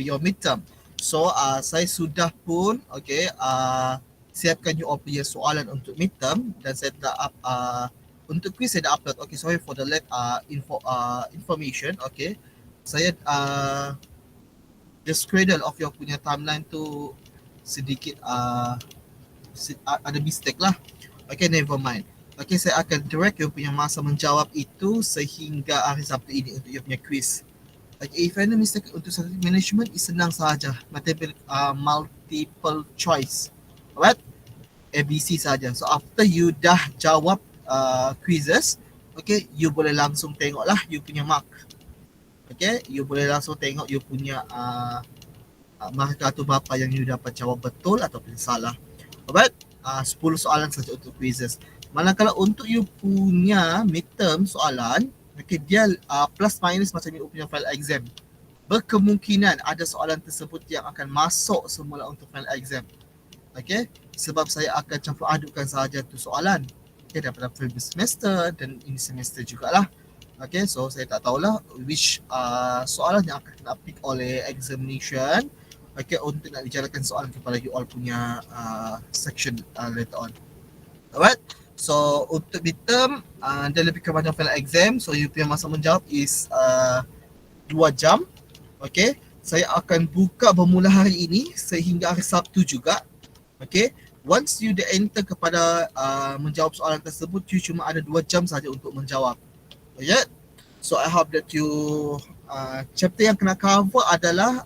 your midterm. So saya sudah pun siapkan you all punya soalan untuk midterm dan saya dah untuk quiz saya dah upload. Okay, sorry for the late information. Okay, saya the schedule of your punya timeline tu sedikit ada mistake lah. Okay, never mind. Okay, saya akan direct you punya masa menjawab itu sehingga hari Sabtu ini untuk you punya quiz. Okay, if any mistake untuk statistic management, senang sahaja. Multiple choice. Alright? ABC saja. So after you dah jawab quizzes, okay, you boleh langsung tengok lah you punya mark. Okay, you boleh langsung tengok you punya markah tu berapa yang you dapat jawab betul ataupun salah. Alright? 10 soalan saja untuk quizzes. Manakala untuk you punya midterm soalan, okay, dia plus minus macam you punya file exam. Berkemungkinan ada soalan tersebut yang akan masuk semula untuk file exam. Okay, sebab saya akan campur adukkan sahaja tu soalan. Okay, daripada previous semester dan ini semester jugalah. Okay, so saya tak tahulah which soalan yang akan kena pick oleh examination. Okay, untuk nak dijalankan soalan kepada you all punya section later on. Alright, so untuk midterm dia lebih kepada final exam. So you punya masa menjawab is 2 jam. Okay, saya akan buka bermula hari ini sehingga hari Sabtu juga. Okay, once you dah enter kepada menjawab soalan tersebut, you cuma ada 2 jam saja untuk menjawab. Alright, so I hope that you chapter yang kena cover adalah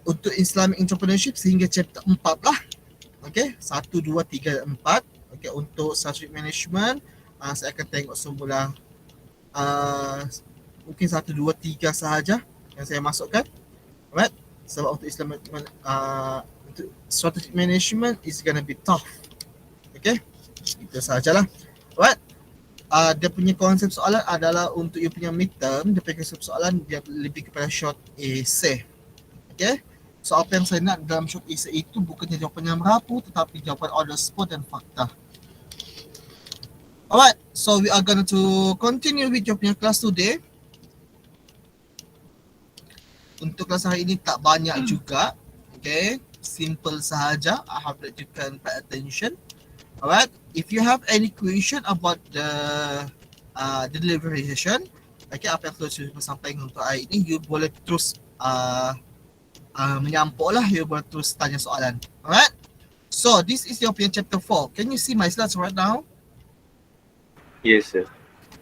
untuk Islamic Entrepreneurship sehingga chapter 4 lah. Okay, 1, 2, 3, 4. Okay, untuk Strategic Management, saya akan tengok semula mungkin 1, 2, 3 sahaja yang saya masukkan. Alright, sebab untuk Islamic untuk Strategic Management is gonna be tough. Okay, itu sahajalah. Alright, dia punya konsep soalan adalah untuk you punya midterm, dia punya konsep soalan dia lebih kepada short essay. Okay, so apa yang saya nak dalam short essay itu bukannya jawapan yang merapu tetapi jawapan on the spot dan fakta. Alright, so we are going to continue with your punya class today. Untuk kelas hari ini tak banyak juga. Okay, simple sahaja. I hope that you can pay attention. Alright, if you have any question about the delivery session, okay, apa yang saya sampaikan untuk hari ini, you boleh terus menyampuk lah, you boleh terus tanya soalan. Alright, so this is your chapter 4. Can you see my slides right now? Yes, sir.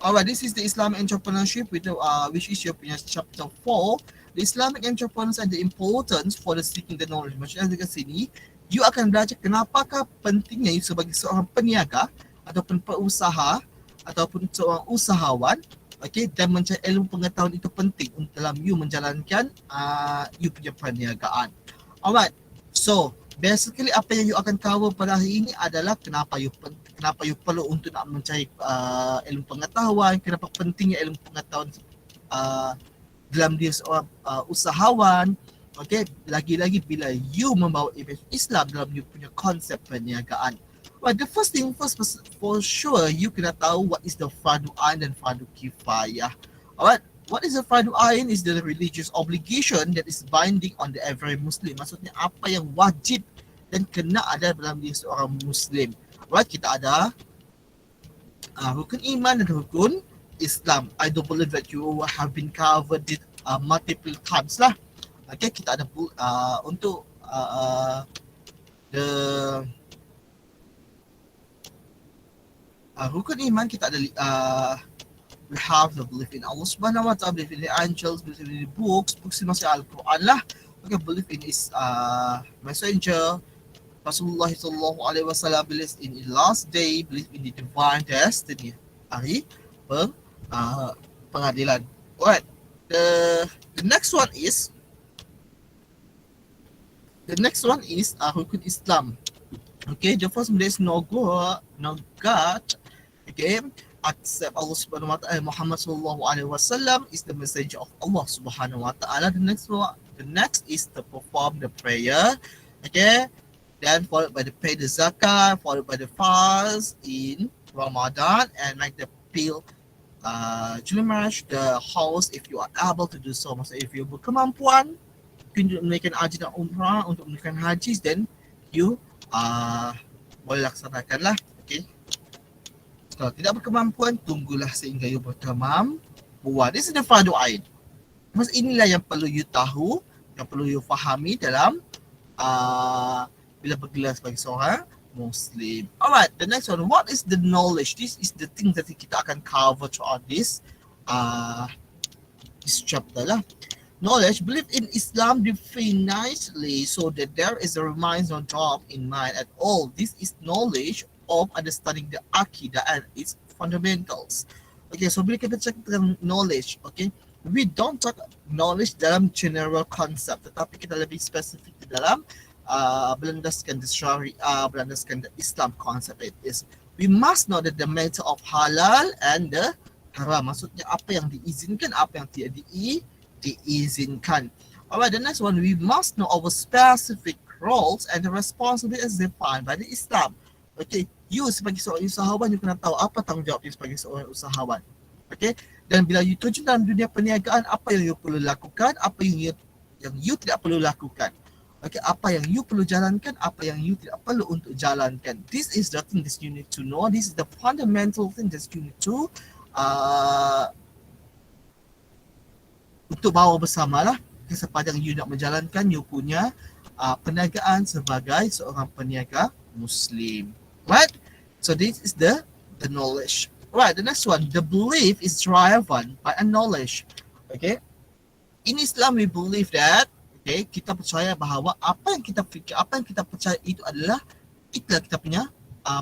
Alright, this is the Islamic Entrepreneurship with which is your chapter 4. The Islamic Entrepreneurs and the importance for the seeking the knowledge. Maksudnya dekat sini, you akan belajar kenapakah pentingnya you sebagai seorang peniaga ataupun pengusaha ataupun seorang usahawan, okay, dan mencari ilmu pengetahuan itu penting untuk dalam you menjalankan you punya perniagaan. Alright, so basically apa yang you akan cover pada hari ini adalah kenapa you perlu untuk nak mencari ilmu pengetahuan, kenapa pentingnya ilmu pengetahuan dalam diri seorang usahawan. Okay, lagi-lagi bila you membawa image Islam dalam you punya konsep perniagaan. Well, the first thing first, for sure, you kena tahu what is the fardu ain dan fardu kifayah. Alright, what is the fardu ain is the religious obligation that is binding on the every Muslim. Maksudnya apa yang wajib dan kena ada dalam diri seorang Muslim. Alright, kita ada rukun iman dan rukun Islam. I do believe that you have been covered it multiple times lah. Okay, kita ada untuk the rukun iman kita ada we have the belief in Allah Subhanahu Wa Taala, belief in the angels, belief in the books masih Al-Quran lah. Okay, belief in is messenger Rasulullah sallallahu alaihi wasallam, belief in the last day, belief in the divine destiny, hari pengadilan. Alright, the next one is rukun Islam. Okay, the first one is no God. Okay, accept Allah Subhanahu Wa Taala, Muhammad sallallahu alaihi wasallam is the messenger of Allah Subhanahu Wa Taala. The next is to perform the prayer. Okay, then followed by the pay the zakat, followed by the fast in Ramadan and make the during marriage, the host, if you are able to do so, maksudnya if you berkemampuan untuk menunaikan haji dan umrah, untuk menunaikan haji, then you boleh laksanakan lah. Okay. Kalau tidak berkemampuan, tunggulah sehingga you berkemampuan. This is the fardu ain. Mas inilah yang perlu you tahu, yang perlu you fahami dalam bila bergelar sebagai seorang Muslim. Alright, the next one. What is the knowledge? This is the thing that kita akan cover throughout this chapter lah. Knowledge, belief in Islam defined nicely so that there is a reminder or drop in mind at all. This is knowledge of understanding the Aqidah and its fundamentals. Okay, so bila kita cakap tentang knowledge, okay, we don't talk knowledge dalam general concept, tetapi kita lebih spesifik dalam berlandaskan the Sharia, berlandaskan the Islam concept. It is, we must know that the matter of halal and the haram. Maksudnya apa yang diizinkan, apa yang tidak diizinkan. Alright, the next one, we must know our specific roles and the responsibilities defined by the Islam. Okay, you sebagai seorang usahawan, you kena tahu apa tanggungjawab you sebagai seorang usahawan. Okay, dan bila you terjun dalam dunia perniagaan, apa yang you perlu lakukan, apa yang you tidak perlu lakukan. Okay, apa yang you perlu jalankan, apa yang you tidak perlu untuk jalankan. This is the thing that you need to know. This is the fundamental thing that you need to untuk bawa bersamalah sepanjang you nak menjalankan you punya perniagaan sebagai seorang peniaga Muslim. Right? So this is the knowledge. Right, the next one, the belief is driven by a knowledge. Okay? In Islam we believe that, okay, kita percaya bahawa apa yang kita fikir, apa yang kita percaya itulah kita punya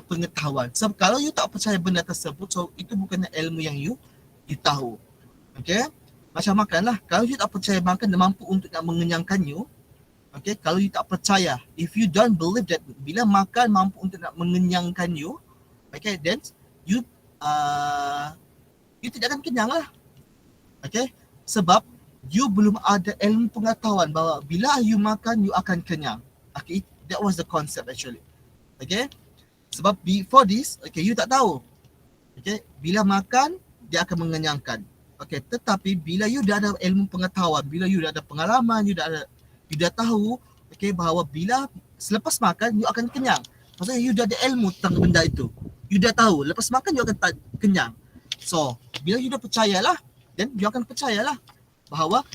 pengetahuan. Sebab kalau you tak percaya benda tersebut, so itu bukannya ilmu yang you tahu. Okay? Macam makan lah. Kalau you tak percaya makan dan mampu untuk nak mengenyangkan you, okay, kalau you tak percaya, if you don't believe that bila makan mampu untuk nak mengenyangkan you, okay, then you tidak akan kenyang lah. Okay, sebab you belum ada ilmu pengetahuan bahawa bila you makan you akan kenyang. Okay, that was the concept actually. Okay, sebab before this, okay, you tak tahu. Okay, bila makan dia akan mengenyangkan. Okay, tetapi bila you dah ada ilmu pengetahuan, bila you dah ada pengalaman, you dah tahu, okay, bahawa bila selepas makan you akan kenyang. Maksudnya you dah ada ilmu tentang benda itu. You dah tahu lepas makan you akan kenyang. So, bila you dah percayalah, then you akan percayalah bahawa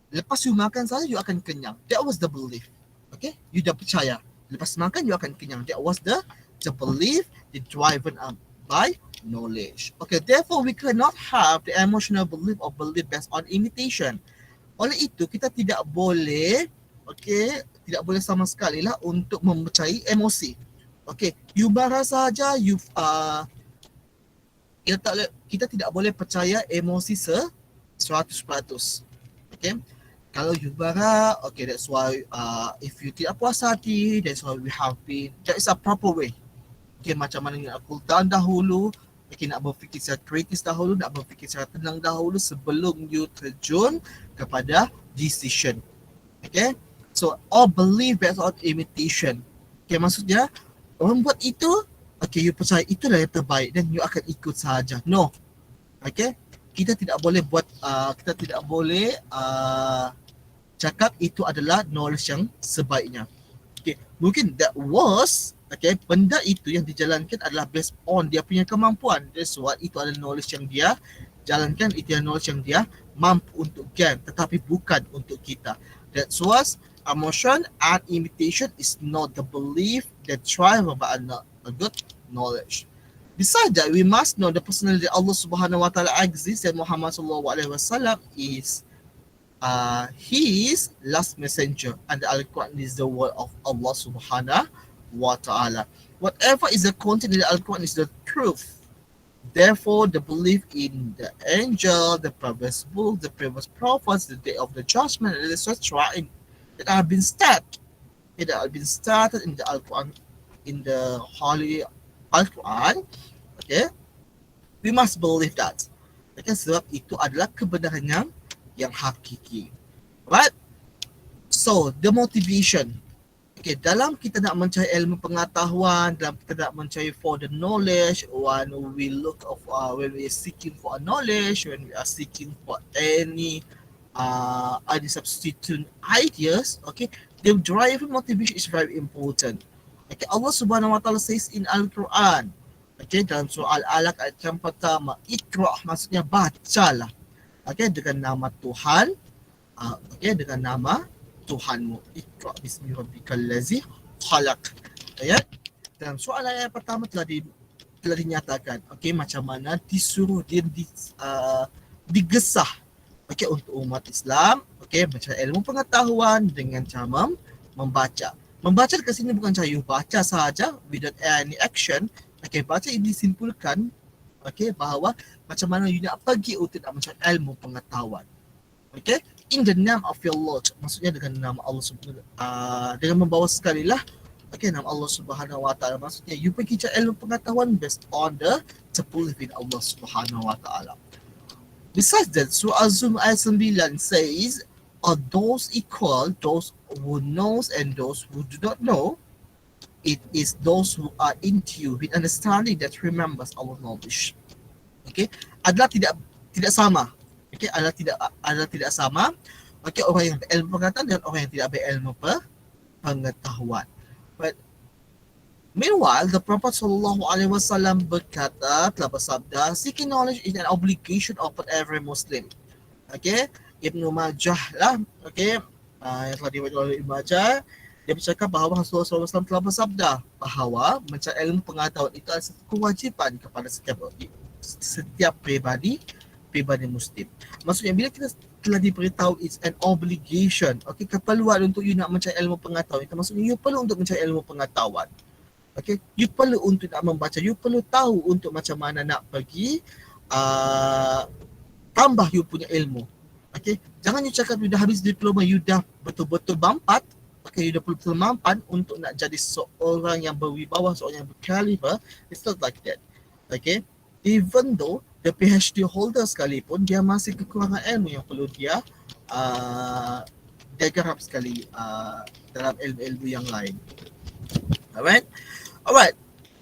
lepas you makan saja you akan kenyang. That was the belief. Okay, you dah percaya lepas makan you akan kenyang. That was the belief, the driven by knowledge. Okay, therefore we cannot have the emotional belief or belief based on imitation. Oleh itu kita tidak boleh, okay, tidak boleh sama sekali lah untuk mempercayai emosi. Okay, you marah saja, kita tidak boleh percaya emosi 100%. Okay, kalau you marah, okay, that's why if you tidak puas hati, that's why we have been, that is a proper way. Okay, macam mana yang aku tahan dahulu, okay, nak berfikir secara kritis dahulu, nak berfikir secara tenang dahulu sebelum you terjun kepada decision. Okay, so all belief based on imitation. Okay, maksudnya orang buat itu, okay, you percaya itulah yang terbaik dan you akan ikut sahaja. No. Okay, kita tidak boleh buat, kita tidak boleh cakap itu adalah knowledge yang sebaiknya. Okay, mungkin that was, okay, benda itu yang dijalankan adalah based on dia punya kemampuan. That's what, itu adalah knowledge yang dia jalankan, itu adalah knowledge yang dia mampu untuk gain, tetapi bukan untuk kita. That's what emotion and imitation is not the belief that drive by a good knowledge. Besides that, we must know the personality that Allah Subhanahu Wa Taala exists and Muhammad Sallallahu Alaihi Wasallam is his last messenger, and the Al-Quran is the word of Allah Subhanahu Wa Taala. Whatever is the content in the Al-Quran is the truth. Therefore, the belief in the angel, the previous book, the previous prophets, the day of the judgment, etc., that have been started in the Al-Quran, in the Holy Al-Quran. Okay, we must believe that. Okay, sebab itu adalah kebenaran yang hakiki. Right? So, the motivation. Okay, dalam kita nak mencari ilmu pengetahuan, dalam kita nak mencari for the knowledge, when we look of when we are seeking for a knowledge, when we are seeking for any substitute ideas, okay, the driving motivation is very important. Okay, Allah Subhanahu Wa Taala says in Al-Quran, okay, dalam surah Al-Alaq ayat yang pertama, Iqra maksudnya bacalah, okay, dengan nama Tuhan, okay, dengan nama Tuhanmu. Iqra bismi rabbikal ladzi khalaq. Ayat dalam soalan ayat pertama telah dinyatakan, okey, macam mana disuruh dia digesah, okey, untuk umat Islam, okey, mencari ilmu pengetahuan dengan cara membaca. Membaca dekat sini bukan cara you baca sahaja without any action. Okey, baca ini disimpulkan, okey, bahawa macam mana you nak pergi untuk nak mencari ilmu pengetahuan. Okey, in the name of your Lord, maksudnya dengan nama Allah Subhanahu dengan membawa sekali lah, okey, nama Allah Subhanahu Wa Taala, maksudnya you pergi cari ilmu pengetahuan based on the belief in Allah Subhanahu Wa Taala. Besides that, Surah Az-Zumar ayat 9 says, are those equal, those who knows and those who do not know? It is those who are in tune with understanding that remembers our knowledge. Okay, adalah tidak sama. Okay, adalah tidak sama. Okay, orang yang berilmu pengetahuan dan orang yang tidak berilmu pengetahuan. But meanwhile, the Prophet SAW berkata, telah bersabda, seeking knowledge is an obligation upon every Muslim. Okay, Ibnu Majah lah, okay, yang telah diriwayatkan oleh Ibnu Majah, dia bercakap bahawa Rasulullah SAW telah bersabda bahawa mencari ilmu pengetahuan itu adalah satu kewajipan kepada setiap pribadi Muslim. Maksudnya bila kita telah diberitahu it's an obligation, okay, keperluan untuk you nak mencari ilmu pengetahuan, itu maksudnya you perlu untuk mencari ilmu pengetahuan. Okay, you perlu untuk nak membaca, you perlu tahu untuk macam mana nak pergi tambah you punya ilmu. Okay, jangan you cakap you dah habis diploma, you dah betul-betul mampat, okay, you dah betul-betul mampan untuk nak jadi seorang yang berwibawa, seorang yang berkaliber. It's not like that. Okay, even though the PhD holder sekalipun, dia masih kekurangan ilmu yang perlu dia garap sekali dalam ilmu-ilmu yang lain. Alright.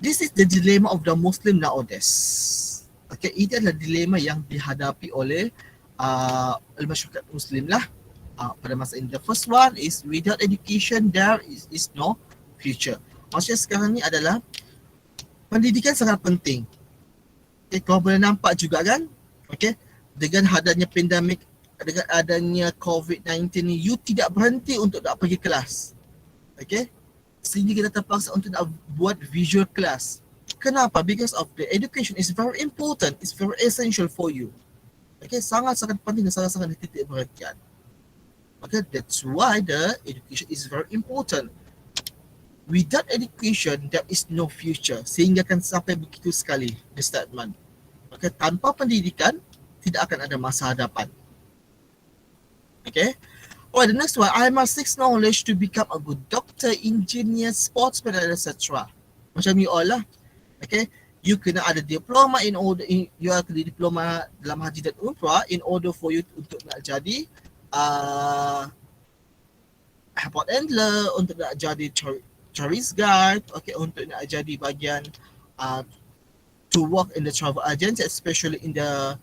This is the dilemma of the Muslim nowadays. Okay, ini adalah dilema yang dihadapi oleh masyarakat Muslim lah pada masa ini. The first one is without education there is no future. Maksudnya sekarang ni adalah pendidikan sangat penting. Okay, kau boleh nampak juga kan, okay, dengan adanya pandemik, dengan adanya COVID-19 ni, you tidak berhenti untuk nak pergi kelas. Okay, sehingga kita terpaksa untuk nak buat visual class. Kenapa? Because of the education is very important, it's very essential for you. Okay, sangat-sangat penting dan sangat-sangat dititik beratkan. Okay, that's why the education is very important. Without education, there is no future. Sehingga kan sampai begitu sekali the statement. Okay, tanpa pendidikan, tidak akan ada masa hadapan. Okay. Alright, the next one, I must seek knowledge to become a good doctor, engineer, sportsman, etc. Macam you all lah. Okay, you kena ada diploma you akan ada diploma dalam haji dan umrah in order for you untuk nak jadi airport handler, untuk nak jadi tourist guide, okay, untuk nak jadi bagian to work in the travel agency, especially in the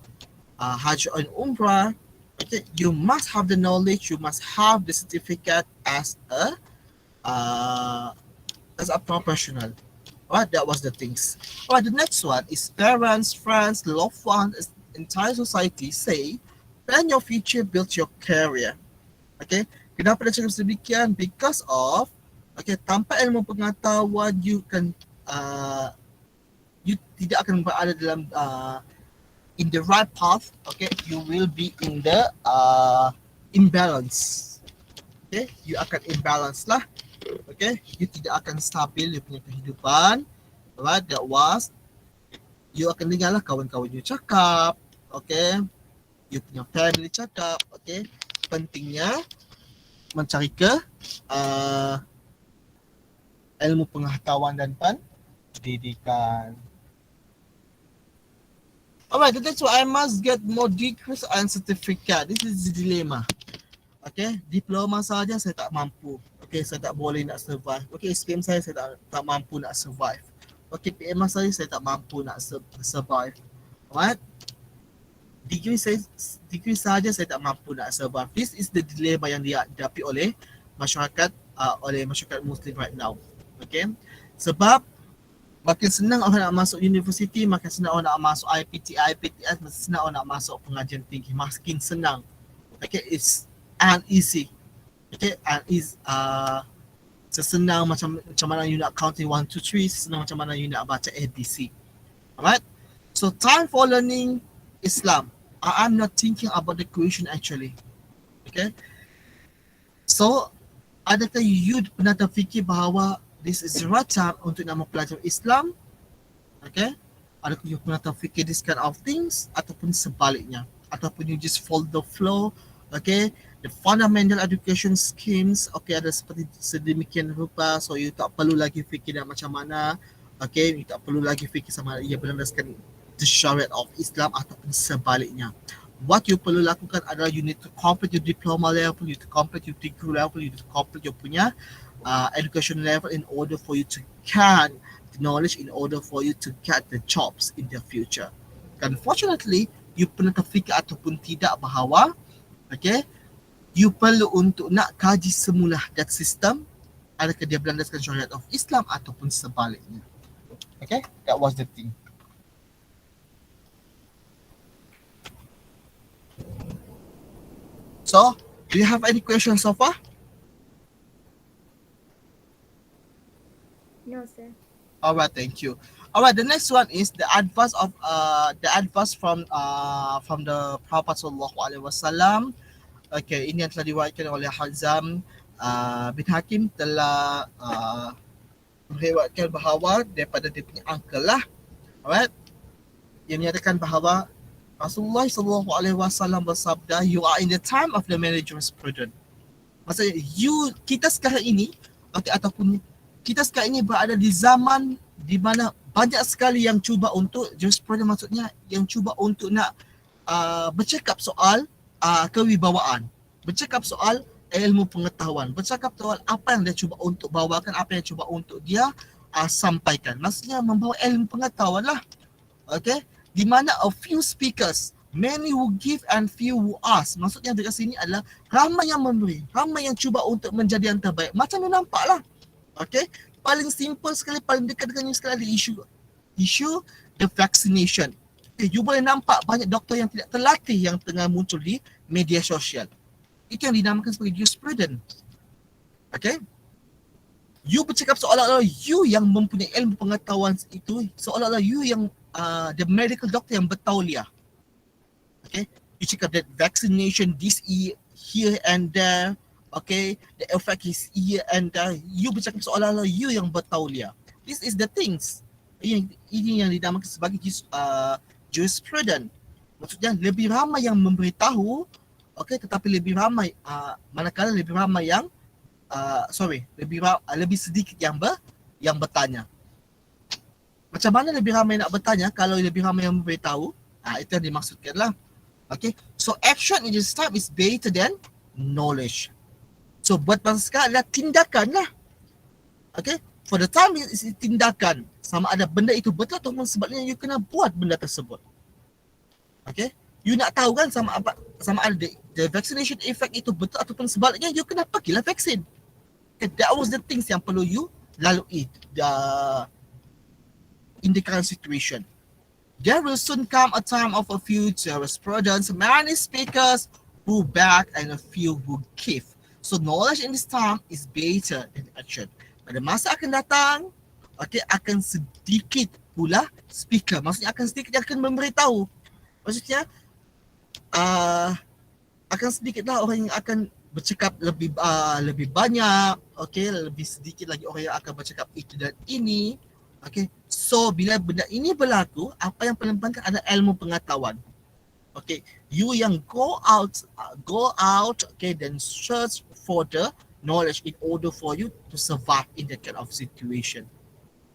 Hajj and Umrah. Okay, you must have the knowledge, you must have the certificate as a professional. Alright, that was the things. Alright, the next one is parents, friends, loved ones, entire society say, plan your future, build your career. Okay, kenapa dia cakap sedemikian? Because of, okay, tanpa ilmu pengetahuan, you tidak akan berada dalam in the right path. Okay, you will be in the imbalance. Okay, you akan imbalance lah. Okay, you tidak akan stabil you punya kehidupan. Alright, that was, you akan dengar lah kawan-kawan you cakap. Okay, you punya family cakap. Okay, pentingnya mencari ilmu pengetahuan dan pendidikan. Alright, that's why I must get more degrees and certificate. This is the dilemma. Okay, diploma saja saya tak mampu. Okay, saya tak boleh nak survive. Okay, SPM saya tak mampu nak survive. Okay, PMR saya tak mampu nak survive. Alright? Degree saja saya tak mampu nak survive. This is the dilemma yang dihadapi oleh masyarakat Muslim right now. Okay? Sebab makin senang orang nak masuk universiti, makin senang orang nak masuk IPTS, makin senang orang nak masuk pengajian tinggi. Makin senang. Okay, it's uneasy. Okay, and is sesenang macam mana you nak counting 1, 2, 3, sesenang macam mana you nak baca ABC. Alright? So time for learning Islam. I'm not thinking about the question actually. Okay? So, adakah you pernah terfikir bahawa this is the right time untuk nak mempelajari Islam? Okay? Adakah you pernah terfikir this kind of things? Ataupun sebaliknya? Ataupun you just follow the flow? Okay? The fundamental education schemes, okay, ada seperti sedemikian rupa, so you tak perlu lagi fikir nak macam mana, okay, you tak perlu lagi fikir sama ia berlandaskan the syariat of Islam ataupun sebaliknya. What you perlu lakukan adalah you need to complete your diploma level, you need to complete your degree level, you need to complete your punya education level in order for you to get the knowledge, in order for you to get the jobs in the future. Unfortunately, you pernah terfikir ataupun tidak bahawa, okay, you perlu untuk nak kaji semula that system, adakah dia berlandaskan syariat of Islam ataupun sebaliknya. Okay, that was the thing. So, do you have any questions so far? No, sir. Alright, thank you. Alright, the next one is the advice from the Prophet Sallallahu Alaihi Wasallam. Okay, ini yang telah diriwayatkan oleh Hazam bin Hakim telah meriwayatkan bahawa daripada dia punya uncle lah. Alright, dia menyatakan bahawa Rasulullah Sallallahu Alaihi Wasallam bersabda, you are in the time of the many jurisprudence. Maksudnya kita sekarang ini, okay, ataupun kita sekarang ini berada di zaman di mana banyak sekali yang cuba untuk jurisprudence, maksudnya yang cuba untuk nak bercakap soal kewibawaan, bercakap soal ilmu pengetahuan, bercakap soal apa yang dia cuba untuk bawakan, apa yang cuba untuk dia sampaikan. Maksudnya membawa ilmu pengetahuan lah. Okay? Di mana a few speakers, many who give and few who ask. Maksudnya dekat sini adalah ramai yang memberi, ramai yang cuba untuk menjadi yang terbaik. Macam you nampak lah. Okay? Paling simple sekali, paling dekat dengan you sekali isu the vaccination. Okay, you boleh nampak banyak doktor yang tidak terlatih yang tengah muncul di media sosial. Itu yang dinamakan sebagai jurisprudence. Okay? You bercakap seolah-olah you yang mempunyai ilmu pengetahuan itu, seolah-olah you yang the medical doctor yang bertauliah. Okay? You cakap that vaccination this here and there. Okay? The effect is here and there. You bercakap seolah-olah you yang bertauliah. This is the things. Ini yang dinamakan sebagai jurisprudence. Maksudnya lebih ramai yang memberitahu, okay, tetapi lebih ramai manakala lebih ramai yang lebih sedikit yang bertanya. Macam mana lebih ramai nak bertanya kalau lebih ramai yang memberitahu? Itu yang dimaksudkan lah. Okay, so action in this time is better than knowledge. So buat masa sekarang adalah tindakan lah. Okay, for the time is tindakan. Sama ada benda itu betul ataupun sebaliknya you kena buat benda tersebut. Okay, you nak tahu kan sama ada the vaccination effect itu betul ataupun sebaliknya, you kena pergilah vaksin. Okay, that was the things yang perlu you lalui in the current situation. There will soon come a time of a few jurisprudence, many speakers who back and a few who give. So knowledge in this time is better than action. Pada masa akan datang, okay, akan sedikit pula speaker. Maksudnya akan sedikit yang akan memberitahu. Maksudnya akan sedikitlah orang yang akan bercakap lebih banyak, okay, lebih sedikit lagi orang yang akan bercakap itu dan ini. Okay, so bila benda ini berlaku, apa yang paling penting adalah ilmu pengetahuan. Okay, you yang go out, okay, then search for the knowledge in order for you to survive in that kind of situation.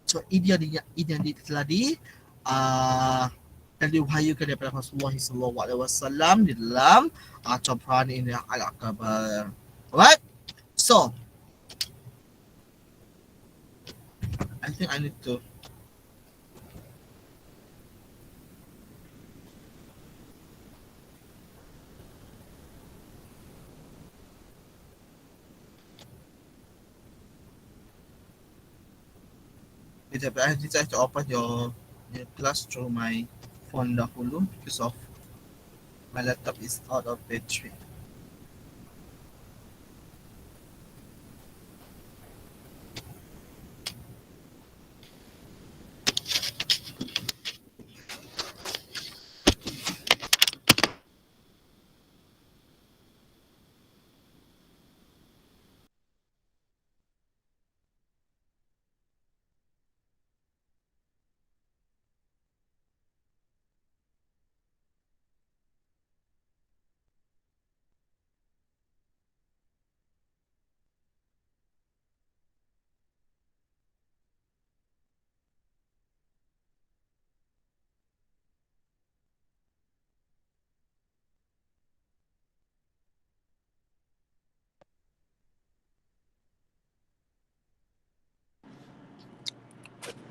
So ini yang telah diwahyukan daripada Rasulullah SAW di dalam Al-Quran ini Al-Akbar. Alright, so think I need to. Sekejap, I have to open your class through my phone dahulu because of my laptop is out of battery.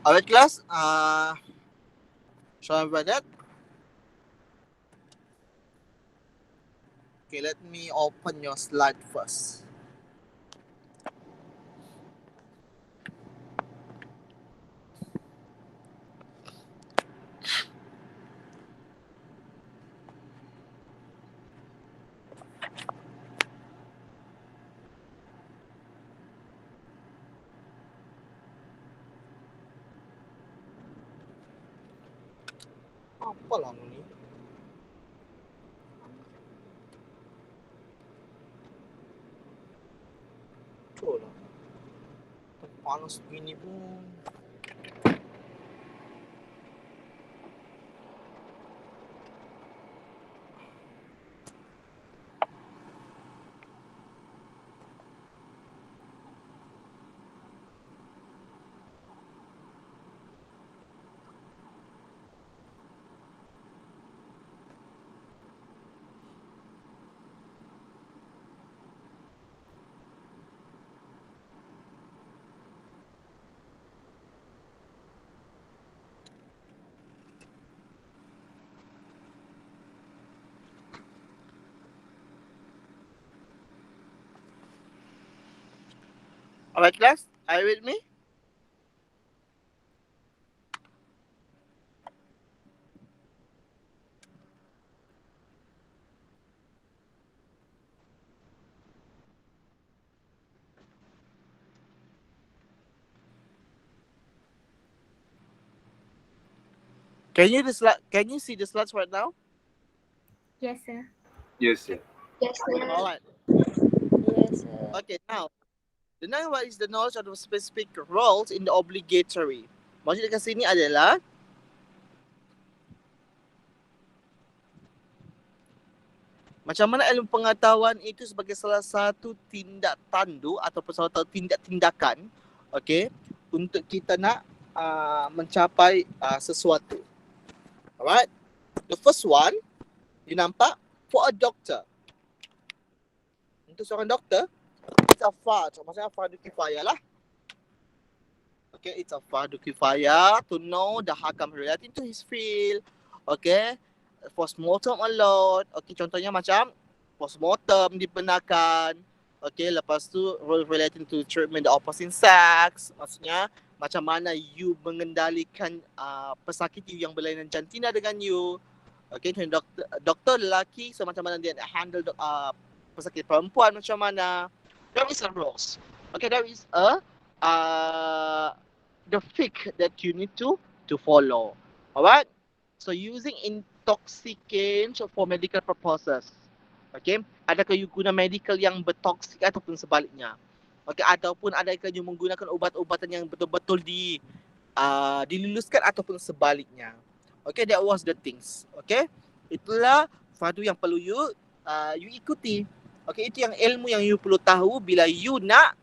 Alright class, sorry about that. Okay, let me open your slide first. Apa lah ni? Betul lah. Panas begini pun. Alright class, are you with me? Can you see the slides right now? Yes, sir. Yes, sir. Yes, sir. Alright. Yes, sir. Okay, now the next one is the knowledge of the specific roles in the obligatory. Maksud dekat sini adalah macam mana ilmu pengetahuan itu sebagai salah satu tindak tandu ataupun salah satu tindakan, okay, untuk kita nak mencapai sesuatu. Alright. The first one, you nampak, for a doctor. Untuk seorang doktor, it's a fard. Maksudnya fardu kifayah lah. Okay, it's a fardu kifayah to know the hakam relating to his field. Okay, postmortem alone. Okay, contohnya macam postmortem dibenarkan. Okay, lepas tu role relating to treatment the opposite sex. Maksudnya macam mana you mengendalikan pesakit you yang berlainan jantina dengan you. Okay, doktor lelaki, so macam mana dia handle pesakit perempuan macam mana. There is a rules. Okay, there is a the fiqh that you need to follow. Alright? So using intoxicants for medical purposes. Okay? Adakah you guna medical yang bertoksik ataupun sebaliknya? Okay, ataupun adakah you menggunakan ubat-ubatan yang betul-betul diluluskan ataupun sebaliknya. Okay, that was the things. Okay? Itulah fardu yang perlu you ikuti. Okay, itu yang ilmu yang you perlu tahu bila you nak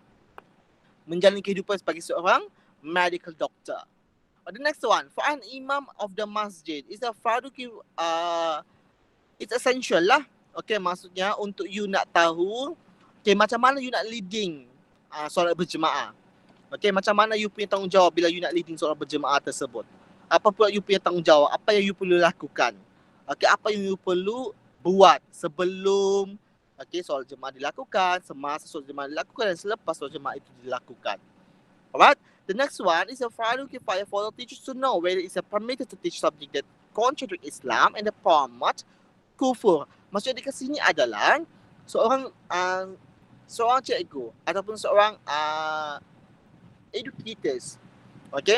menjalani kehidupan sebagai seorang medical doctor. The next one, for an imam of the masjid, is a fardu it's essential lah. Okay, maksudnya untuk you nak tahu okay, macam mana you nak leading solat berjemaah. Okay, macam mana you punya tanggungjawab bila you nak leading seorang berjemaah tersebut? Apa pula you punya tanggungjawab? Apa yang you perlu lakukan? Okay, apa yang you perlu buat sebelum solat jemaah dilakukan, semasa solat jemaah dilakukan dan selepas solat jemaah itu dilakukan. Alright? The next one is a fardu kifayah for the teachers to know whether it's permitted to teach subject that contradict Islam and the promote kufur. Maksud dekat sini adalah seorang cikgu ataupun seorang educators, okay,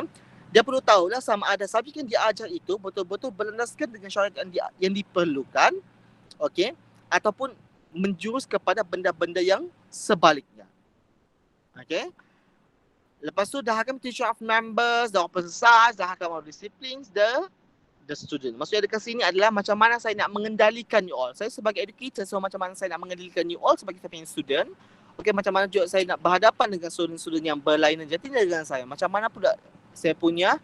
dia perlu tahulah sama ada subjek yang diajar itu betul-betul berlandaskan dengan syariat yang diperlukan, okay, ataupun menjurus kepada benda-benda yang sebaliknya. Okay. Lepas tu dah akan teacher of members, the opposite sides, dah akan disciplines the student. Maksudnya dekat sini adalah macam mana saya nak mengendalikan you all. Saya sebagai educator, so macam mana saya nak mengendalikan you all sebagai saya punya student. Okay, macam mana juga saya nak berhadapan dengan student-student yang berlainan jati dengan saya. Macam mana pula saya punya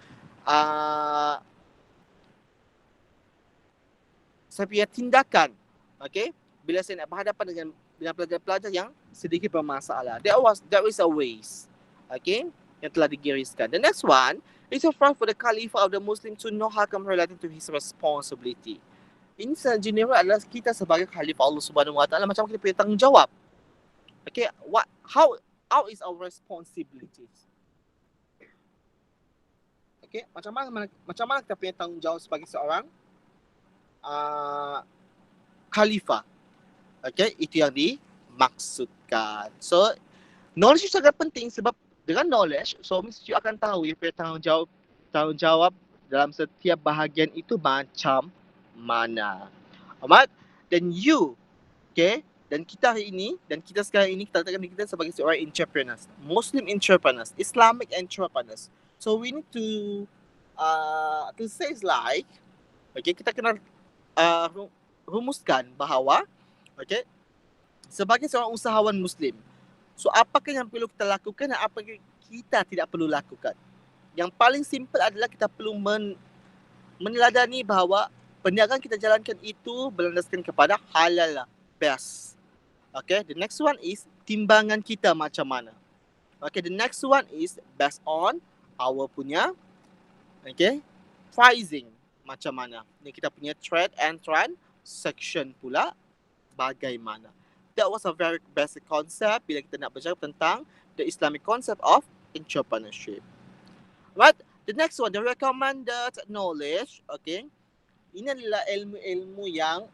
tindakan, okay, bila saya nak berhadapan dengan pelajar-pelajar yang sedikit bermasalah. That is a ways, okay, yang telah digariskan. The next one is a front for the Khalifah of the Muslim to know how come related to his responsibility. Ini secara general adalah kita sebagai Khalifah Allah Subhanahu Wa Taala, macam kita punya tanggungjawab. Okay, how is our responsibilities? Okay, macam mana kita punya tanggungjawab sebagai seorang Khalifah? Okay, itu yang dimaksudkan. So, knowledge itu sangat penting sebab dengan knowledge, so mesti you akan tahu you punya tanggungjawab dalam setiap bahagian itu macam mana. Alright? Dan you, okay, dan kita hari ini, dan kita sekarang ini, kita letakkan kita sebagai seorang entrepreneurs, Muslim entrepreneurs, Islamic entrepreneurs. So we need to say like, okay, kita kena rumuskan bahawa, okay, sebagai seorang usahawan Muslim, so apakah yang perlu kita lakukan dan apa yang kita tidak perlu lakukan? Yang paling simple adalah kita perlu meneladani bahawa perniagaan kita jalankan itu berlandaskan kepada halal lah, best. Okay, the next one is timbangan kita macam mana. Okay, the next one is based on our punya, okay, pricing macam mana. Ni kita punya trade and transaction pula bagaimana. That was a very basic concept bila kita nak bercakap tentang the Islamic concept of entrepreneurship. Right? The next one, the recommended knowledge. Okay, ini adalah ilmu-ilmu yang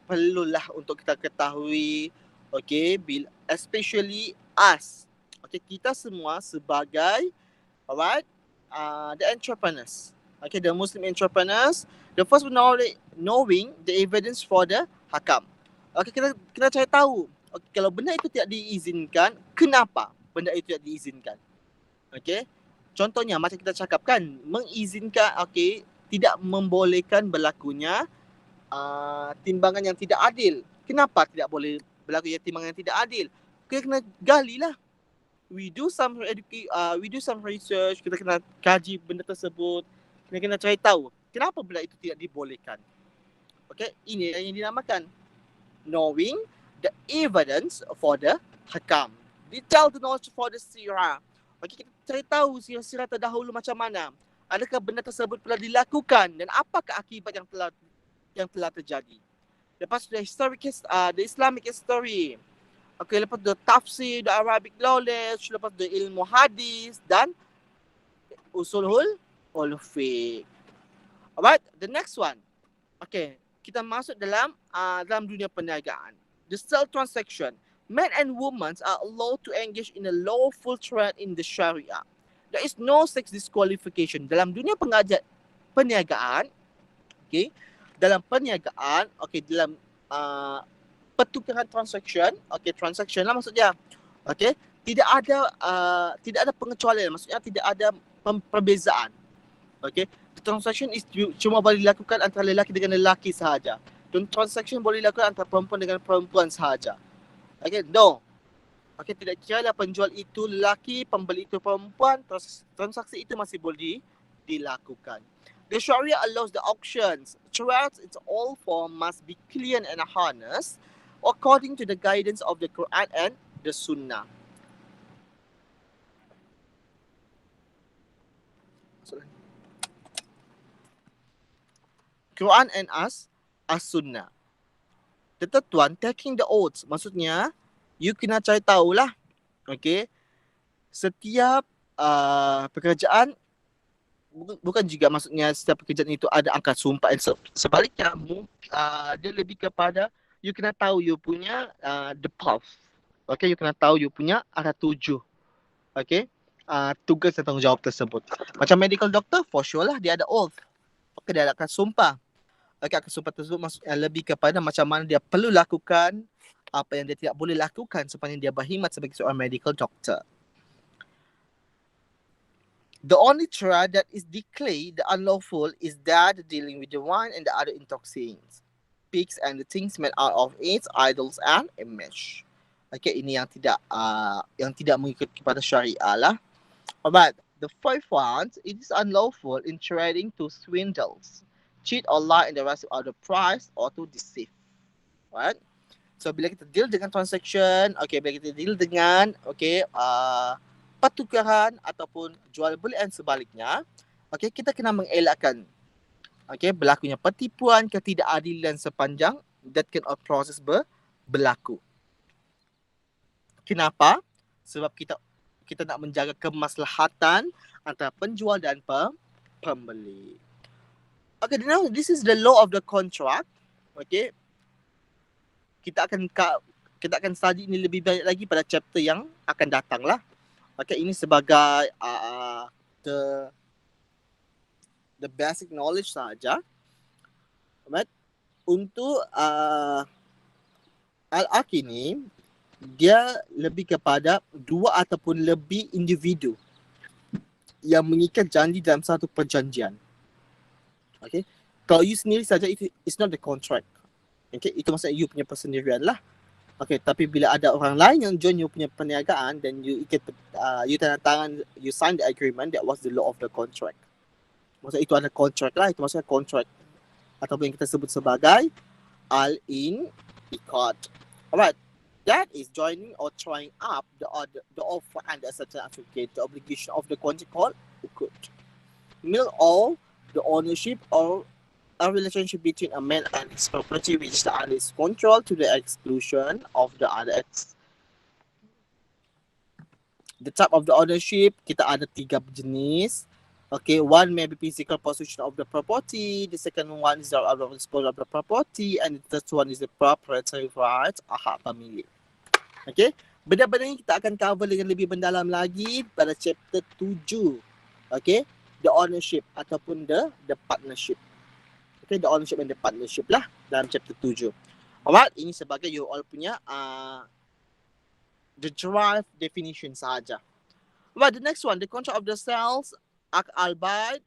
perlulah untuk kita ketahui. Okay, especially us. Okay, kita semua sebagai, alright, the entrepreneurs. Okay, the Muslim entrepreneurs. The first one, knowing the evidence for the hakam. Okay, kita cari tahu. Okay, kalau benda itu tidak diizinkan, kenapa benda itu tidak diizinkan? Okay, contohnya macam kita cakapkan, mengizinkan, okay, tidak membolehkan berlakunya timbangan yang tidak adil. Kenapa tidak boleh berlaku timbangan yang tidak adil? Kita kena galilah. We do some research, kita kena kaji benda tersebut, kita kena cari tahu kenapa benda itu tidak dibolehkan. Okay, ini yang dinamakan knowing the evidence for the hakam. Detail the knowledge for the sirah. Okay, kita cari tahu sirah terdahulu macam mana. Adakah benda tersebut pernah dilakukan dan apakah akibat yang telah terjadi. Lepas tu the Islamic history. Okay, lepas tu tafsir, the Arabic knowledge, lepas tu ilmu hadis dan usulul fiqh. Alright, the next one. Okay, kita masuk dalam dunia perniagaan. The sale transaction. Men and women are allowed to engage in a lawful trade in the Sharia. There is no sex disqualification. Dalam dunia perniagaan, okay, dalam perniagaan, okay, dalam pertukaran transaction, okay, transaction lah maksudnya, okay, tidak ada pengecualian, maksudnya tidak ada perbezaan, okay. The transaction is cuma boleh dilakukan antara lelaki dengan lelaki sahaja. Dan transaction boleh dilakukan antara perempuan dengan perempuan sahaja. Okay, no. Okay, tidak kira penjual itu lelaki, pembeli itu perempuan, transaksi itu masih boleh dilakukan. The Sharia allows the auctions. Trades its all form must be clear and honest according to the guidance of the Quran and the Sunnah. Quran and as-sunnah. Ketentuan taking the oaths, maksudnya you kena cari tahulah, okay, setiap pekerjaan, bukan juga maksudnya setiap pekerjaan itu ada angka sumpah. Sebaliknya, dia lebih kepada you kena tahu you punya the path. Okay, you kena tahu you punya arah tuju. Okay, tugas dan tanggungjawab tersebut. Macam medical doctor, for sure lah dia ada oath. Okay, dia akan sumpah. Okay, akan sumpah tersebut maksudnya lebih kepada macam mana dia perlu lakukan, apa yang dia tidak boleh lakukan sepanjang dia berkhidmat sebagai seorang medical doctor. The only trial that is declared unlawful is that dealing with the wine and the other intoxicants, pigs and the things made out of it, idols and image. Okay, ini yang tidak mengikut kepada syariah lah. Alright, the fourth one, it is unlawful in trading to swindles, cheat or lie in the receipt of the price or to deceive. Right? So bila kita deal dengan transaction, okay, bila kita deal dengan pertukaran ataupun jual beli dan sebaliknya, okay, kita kena mengelakkan berlakunya pertipuan, ketidakadilan sepanjang that kind of process berlaku. Kenapa? Sebab kita nak menjaga kemaslahatan antara penjual dan pembeli. Okay, now this is the law of the contract. Okay, kita akan study ini lebih banyak lagi pada chapter yang akan datang lah. Okay, ini sebagai the basic knowledge saja. Right? Untuk al-aqd ini, dia lebih kepada dua ataupun lebih individu yang mengikat janji dalam satu perjanjian. Okay, kalau you sendiri saja, it's not the contract. Okay, itu maksudnya you punya persendirian lah. Okay, tapi bila ada orang lain yang join you punya perniagaan dan you tanda tangan, you sign the agreement, that was the law of the contract. Maksudnya itu ada contract lah, itu maksudnya contract ataupun yang kita sebut sebagai al-inqad. Alright, that is joining or trying up the offer and the acceptance certificate, the obligation of the contract called uqud. Mean all the ownership or a relationship between a man and his property which the other is control to the exclusion of the other. The type of the ownership, kita ada 3 jenis. Okay, one may be physical possession of the property, the second one is the disposal of the property, and the third one is the proprietary rights, hak pemilik. Okay, benda-benda ni kita akan cover dengan lebih mendalam lagi pada chapter 7. Okay, the ownership ataupun the partnership. Okay, the ownership and the partnership lah dalam chapter 7. Alright, ini sebagai you all punya the drive definition sahaja. Alright, the next one, the contract of the sales, al-bayd,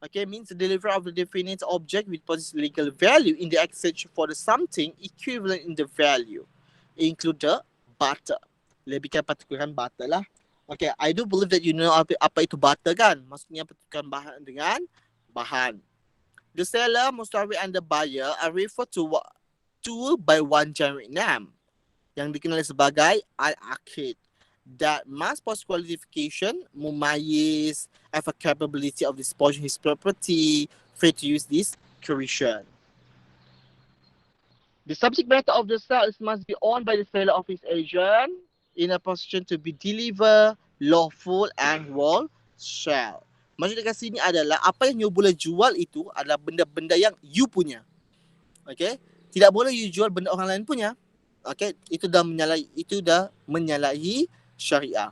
okay, means the delivery of the definite object with positive legal value in the exchange for the something equivalent in the value. Include the barter. Lebih kan pertukaran barter lah. Okay, I do believe that you know apa itu barter kan? Maksudnya pertukaran bahan dengan bahan. The seller, Mustawi, and the buyer are referred to by one generic name yang dikenali sebagai al-aqd. That must post qualification, mumayyiz, have a capability of disposing his property, free to use this creation. The subject matter of the sale must be owned by the seller of his agent in a position to be delivered, lawful, and wholesale. Maksud dekat sini adalah apa yang you boleh jual itu adalah benda-benda yang you punya. Okay? Tidak boleh you jual benda orang lain punya. Okay? Itu dah menyalahi syariah.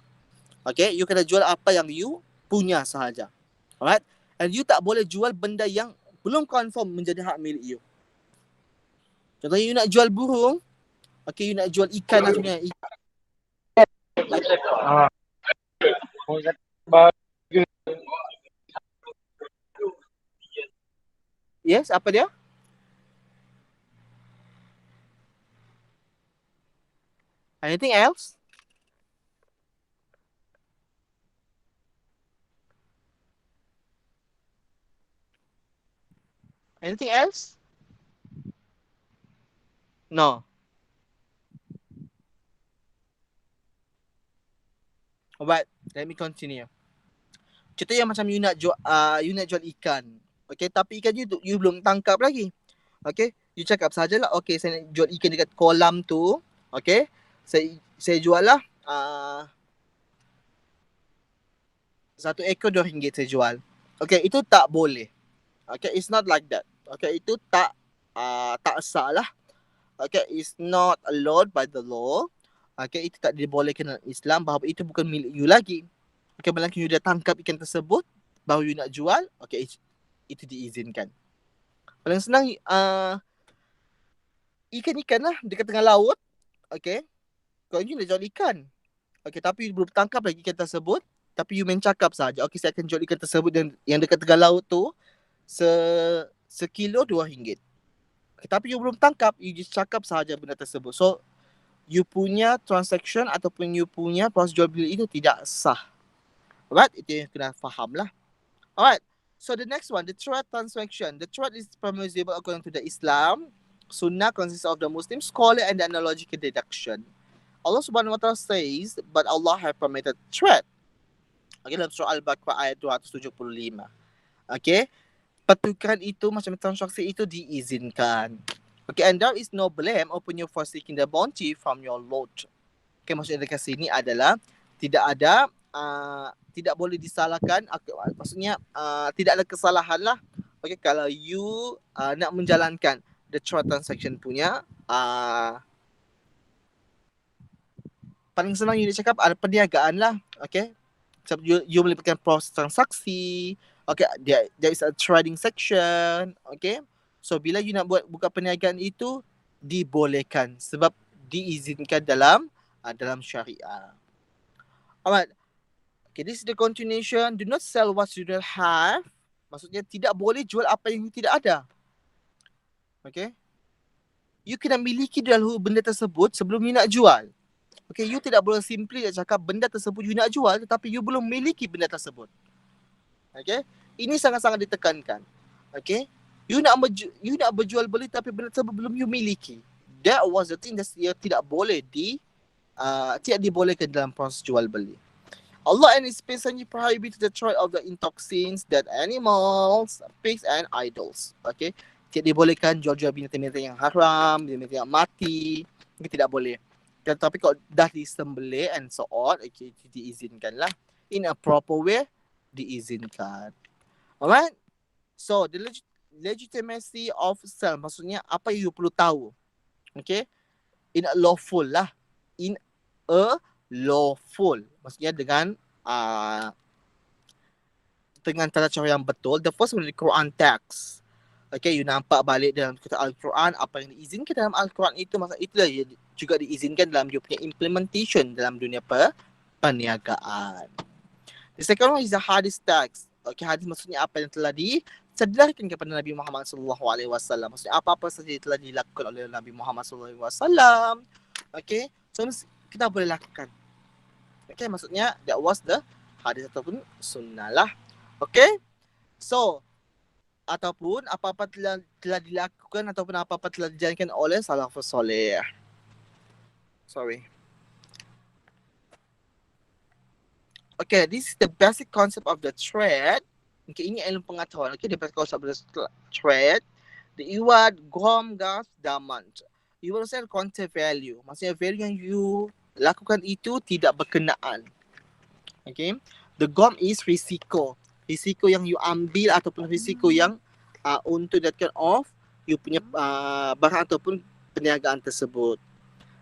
Okay? You kena jual apa yang you punya sahaja. Alright? And you tak boleh jual benda yang belum confirm menjadi hak milik you. Contohnya you nak jual burung. Okay, you nak jual ikan lah sebenarnya. Yes, apa dia? Anything else? Anything else? No. Alright, let me continue. Contohnya macam you nak jual ikan. Okay, tapi ikan you belum tangkap lagi. Okay, you cakap sajalah, okay, saya nak jual ikan dekat kolam tu. Okay, saya jual lah 1 ekor RM2 saya jual. Okay, itu tak boleh. Okay, it's not like that. Okay, itu tak sah lah. Okay, it's not allowed by the law. Okay, itu tak dibolehkan dalam Islam bahawa itu bukan milik you lagi. Okay, malangkah you dah tangkap ikan tersebut, baru you nak jual, okay, itu diizinkan. Paling senang, ikan-ikan lah dekat tengah laut. Okay, kau you nak jual ikan. Okay, tapi you belum tangkap lagi ikan tersebut, tapi you main cakap saja. Okay, saya akan jual ikan tersebut yang dekat tengah laut tu sekilo RM2. Okay, tapi you belum tangkap, you just cakap saja benda tersebut. So, you punya transaction ataupun you punya proses jual beli itu tidak sah. Alright, itu yang kena faham lah. Alright, so the next one, the trade transaction. The trade is permissible according to the Islam. Sunnah consists of the Muslim scholar and the analogical deduction. Allah Subhanahu wa Ta'ala says, but Allah have permitted trade. Okay, dalam surah Al-Baqarah ayat 275. Okay, pertukaran itu macam transaksi itu diizinkan. Okay, and there is no blame upon you for seeking the bounty from your Lord. Okay, maksudnya dekat sini adalah tidak ada, tidak boleh disalahkan, maksudnya tidak ada kesalahan lah. Okay, kalau you nak menjalankan the trade transaction punya, paling senang you nak cakap ada perniagaan lah. Okay, so you melibatkan proses transaksi. Okay, there is a trading section. Okay, so bila you nak buka perniagaan itu dibolehkan sebab diizinkan dalam syariah. Alright. Okay, this is the continuation. Do not sell what you don't have. Maksudnya tidak boleh jual apa yang you tidak ada. Okay. You kena miliki dahulu benda tersebut sebelum you nak jual. Okay, you tidak boleh simply cakap benda tersebut you nak jual tetapi you belum miliki benda tersebut. Okay, ini sangat-sangat ditekankan. Okay, you nak berjual beli tapi benda tersebut belum you miliki. That was the thing that tidak boleh tidak dibolehkan dalam proses jual beli. Allah and His Messenger prohibited the trade of the intoxins, dead animals, pigs and idols. Okay, tidak dibolehkan jual-jual binatang-binatang yang haram, binatang yang mati. Okay, tidak boleh. Tetapi kalau dah disembelih and so on, okay, diizinkan lah. In a proper way, diizinkan. Alright? So, the legitimacy of sale, maksudnya apa yang you perlu tahu. Okay? In a lawful lah. In a lawful. Maksudnya dengan tata cara yang betul. The first one is the Quran text. Okay, you nampak balik dalam kitab Al-Quran, apa yang diizinkan dalam Al-Quran itu, masa itulah juga diizinkan dalam dia punya implementation dalam dunia perniagaan. The second one is the hadith text. Okay, hadis maksudnya apa yang telah disedarkan kepada Nabi Muhammad SAW. Maksudnya apa-apa saja telah dilakukan oleh Nabi Muhammad SAW. Okay, so kita boleh lakukan. Okay, maksudnya that was the hadis ataupun sunnah lah. Okay, so ataupun apa-apa telah dilakukan ataupun apa-apa telah dijalankan oleh salafus soleh. Sorry. Okay, this is the basic concept of the trade. Okay, ini ilmu pengetahuan. Okay, the basic concept of the trade. The iwad, gom, gas, daman. You will sell counter value. Maksudnya value yang you lakukan itu tidak berkenaan. Okay, the gom is risiko. Risiko yang you ambil ataupun risiko yang untuk that kind of you punya barang ataupun perniagaan tersebut.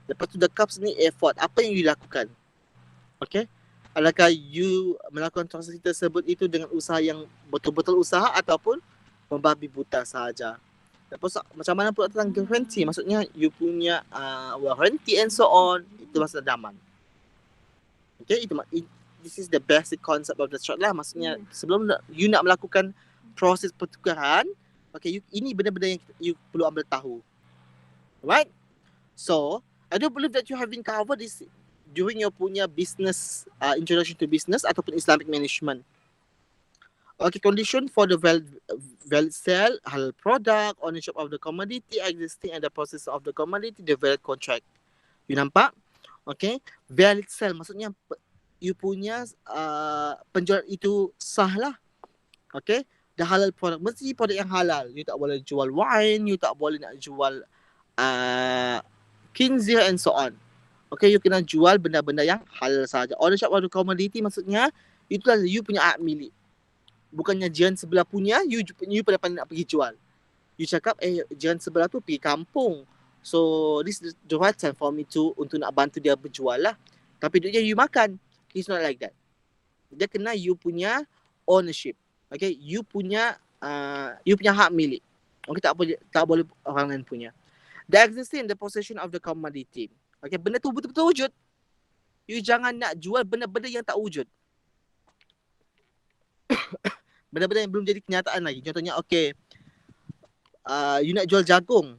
Lepas tu the cups ni effort. Apa yang you lakukan? Okay, adakah you melakukan transaksi tersebut itu dengan usaha yang betul-betul usaha ataupun membabi buta sahaja? Lepas macam mana pula tentang guarantee? Maksudnya you punya warranty and so on. Itu maksud daman. Okay, this is the basic concept of the trade lah. Maksudnya sebelum you nak melakukan proses pertukaran, okay, ini benda-benda yang you perlu ambil tahu. Right? So, I do believe that you have been covered this during your punya business, introduction to business ataupun Islamic management. Okay, condition for the valid sale, halal product, ownership of the commodity, existing and the process of the commodity, the valid contract. You nampak? Okay, valid sale maksudnya you punya penjualan itu sah lah. Okay, the halal product. Mesti produk yang halal. You tak boleh jual wine, you tak boleh nak jual khinzir and so on. Okay, you kena jual benda-benda yang halal saja. Ownership of the commodity maksudnya itulah you punya hak milik. Bukannya jiran sebelah punya, you pada nak pergi jual. You cakap, jiran sebelah tu pergi kampung. So, this is the right time for me to untuk nak bantu dia berjual lah. Tapi duitnya you makan. It's not like that. Dia kena you punya ownership. Okay, you punya hak milik. Okay, tak boleh orang lain punya. The existing the possession of the commodity. Okay, benda tu betul-betul wujud. You jangan nak jual benda-benda yang tak wujud. Benda-benda yang belum jadi kenyataan lagi. Contohnya, okay, you nak jual jagung.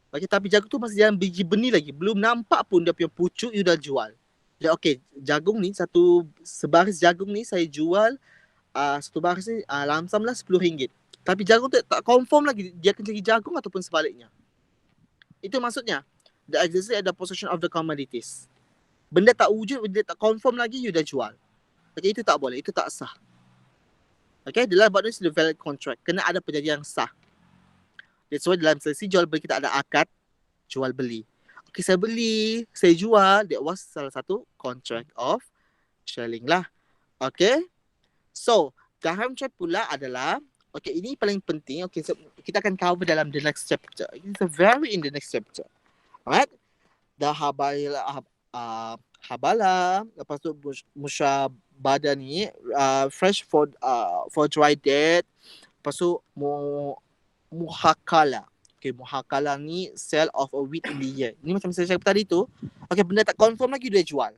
Okay, tapi jagung tu masih dalam biji benih lagi. Belum nampak pun dia punya pucuk, you dah jual. Jadi, okay, jagung ni, sebaris jagung ni saya jual, satu baris ni lamsam lah RM10. Tapi jagung tu tak confirm lagi, dia akan jadi jagung ataupun sebaliknya. Itu maksudnya. The existence and the possession of the commodities. Benda tak wujud, benda tak confirm lagi, you dah jual. Okay, itu tak boleh, itu tak sah. Okay, dalam bab ni the valid contract. Kena ada perjanjian yang sah. That's why dalam sesi jual beli kita ada akad jual beli. Okay, saya beli, saya jual, that was salah satu contract of selling lah. Okay, so Graham trade pula adalah, okay, ini paling penting. Okay, so kita akan cover dalam the next chapter. It's a very in the next chapter. Alright, the habala, lepas tu musyabada ni, fresh for dry date, lepas tu muhakala. Okay, muhakala ni sell of a wheat in the year. Ni macam saya cakap tadi tu, okay, benda tak confirm lagi dia jual.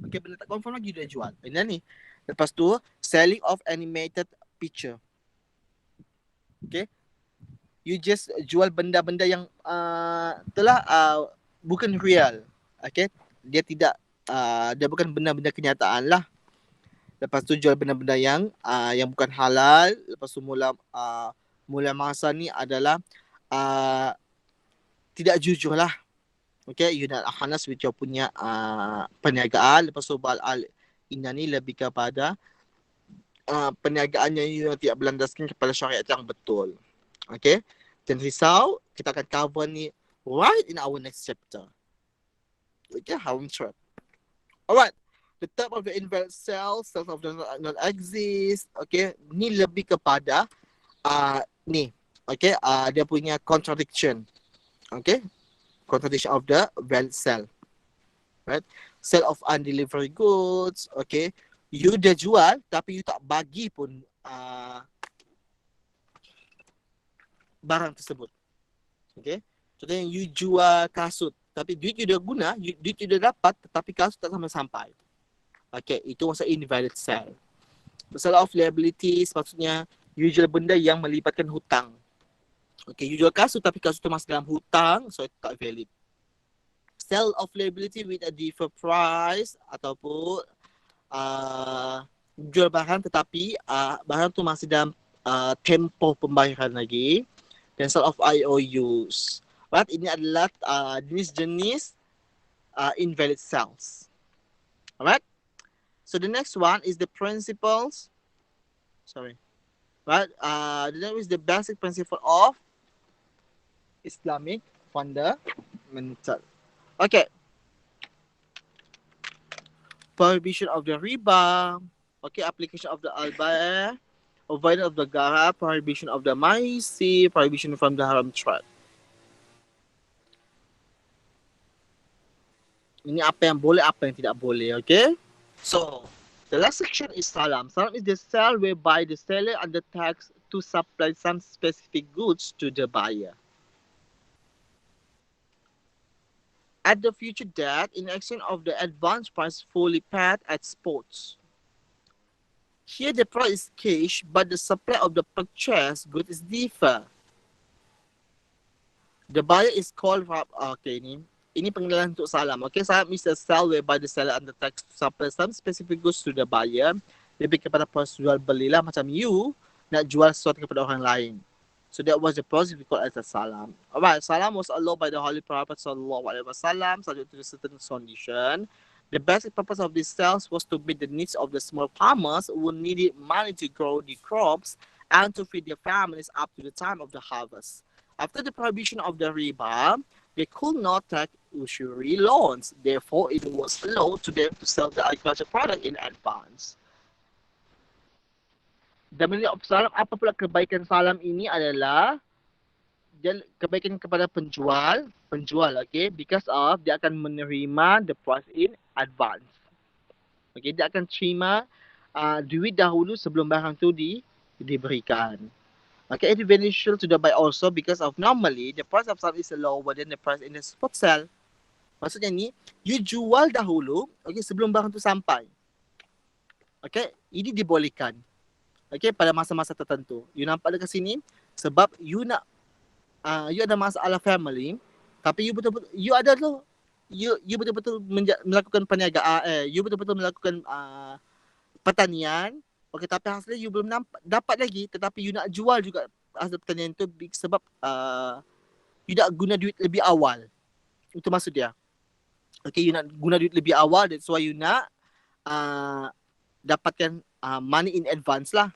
Okay, benda tak confirm lagi dia jual. Benda ni. Lepas tu, selling of animated picture. Okay, you just jual benda-benda yang bukan real. Okay, dia tidak dia bukan benda-benda kenyataan lah. Lepas tu jual benda-benda yang bukan halal. Lepas tu mula masa ni adalah tidak jujur lah. Okay, you nak honest with your punya perniagaan. Lepas tu Inna ni lebih kepada perniagaan yang you tidak berlandaskan kepada syariat yang betul. Okay, jangan risau, kita akan cover ni right in our next chapter. Okay, haram trade. Alright, the type of the invalid cells of the not exist. Okay, ni lebih kepada ni. Okay, dia punya contradiction. Okay, contradiction of the valid cell. Right, sale of undelivered goods. Okay, you dah jual tapi you tak bagi pun barang tersebut. Okay, contohnya you jual kasut tapi duit you dah guna, duit you dah dapat tetapi kasut tak sampai. Okay, itu maksud invalid sale. Sale of liabilities maksudnya you jual benda yang melibatkan hutang. Okay, you jual kasut tapi kasut tu masih dalam hutang, so itu tak valid. Sale of liability with a different price ataupun jual barang tetapi barang tu masih dalam tempoh pembayaran lagi. Dan sale of IOUs. Right? Ini adalah jenis-jenis invalid sales. Alright? So the next one is the principles. Sorry. Right? The next is the basic principle of Islamic fundamental. Okay. Prohibition of the riba. Okay, application of the al-bay'. Avoidance of the gara, prohibition of the maisi, prohibition from the haram trade. Ini apa yang boleh, apa yang tidak boleh, okay? So, the last section is salam. Salam is the sale whereby the seller undertakes to supply some specific goods to the buyer. At the future date, in exchange of the advance price fully paid at sports. Here the price is cash, but the supply of the purchased goods is differ. The buyer is called, okay, ini pengelalan untuk salam. Okay, salam is a sale whereby the seller undertakes to supply some specific goods to the buyer. Lebih kepada proses jual belilah, macam you nak jual sesuatu kepada orang lain. So that was the process we call as a salam. Alright, salam was allowed by the Holy Prophet sallallahu alaihi wasallam subject to a certain condition. The basic purpose of these cells was to meet the needs of the small farmers who needed money to grow the crops and to feed their families up to the time of the harvest. After the prohibition of the riba, they could not take usury loans. Therefore, it was allowed to them to sell the agricultural product in advance. Dan menurut salam, apa pula kebaikan salam ini adalah kebaikan kepada penjual, okay, because of dia akan menerima the price in advance. Okay, dia akan terima duit dahulu sebelum barang tu diberikan. Okay, it is beneficial to the buyer also because of normally the price of salam is lower than the price in the spot sale. Maksudnya ni, you jual dahulu, okay, sebelum barang tu sampai. Okay, ini dibolehkan. Okay, pada masa-masa tertentu. You nampak dekat sini, sebab you nak, you ada masalah family, tapi you betul-betul, you betul-betul melakukan perniagaan, you betul-betul melakukan pertanian, okay, tapi hasilnya you belum dapat lagi, tetapi you nak jual juga hasil pertanian tu sebab you nak guna duit lebih awal. Itu maksud dia. Okay, you nak guna duit lebih awal, that's why you nak dapatkan money in advance lah.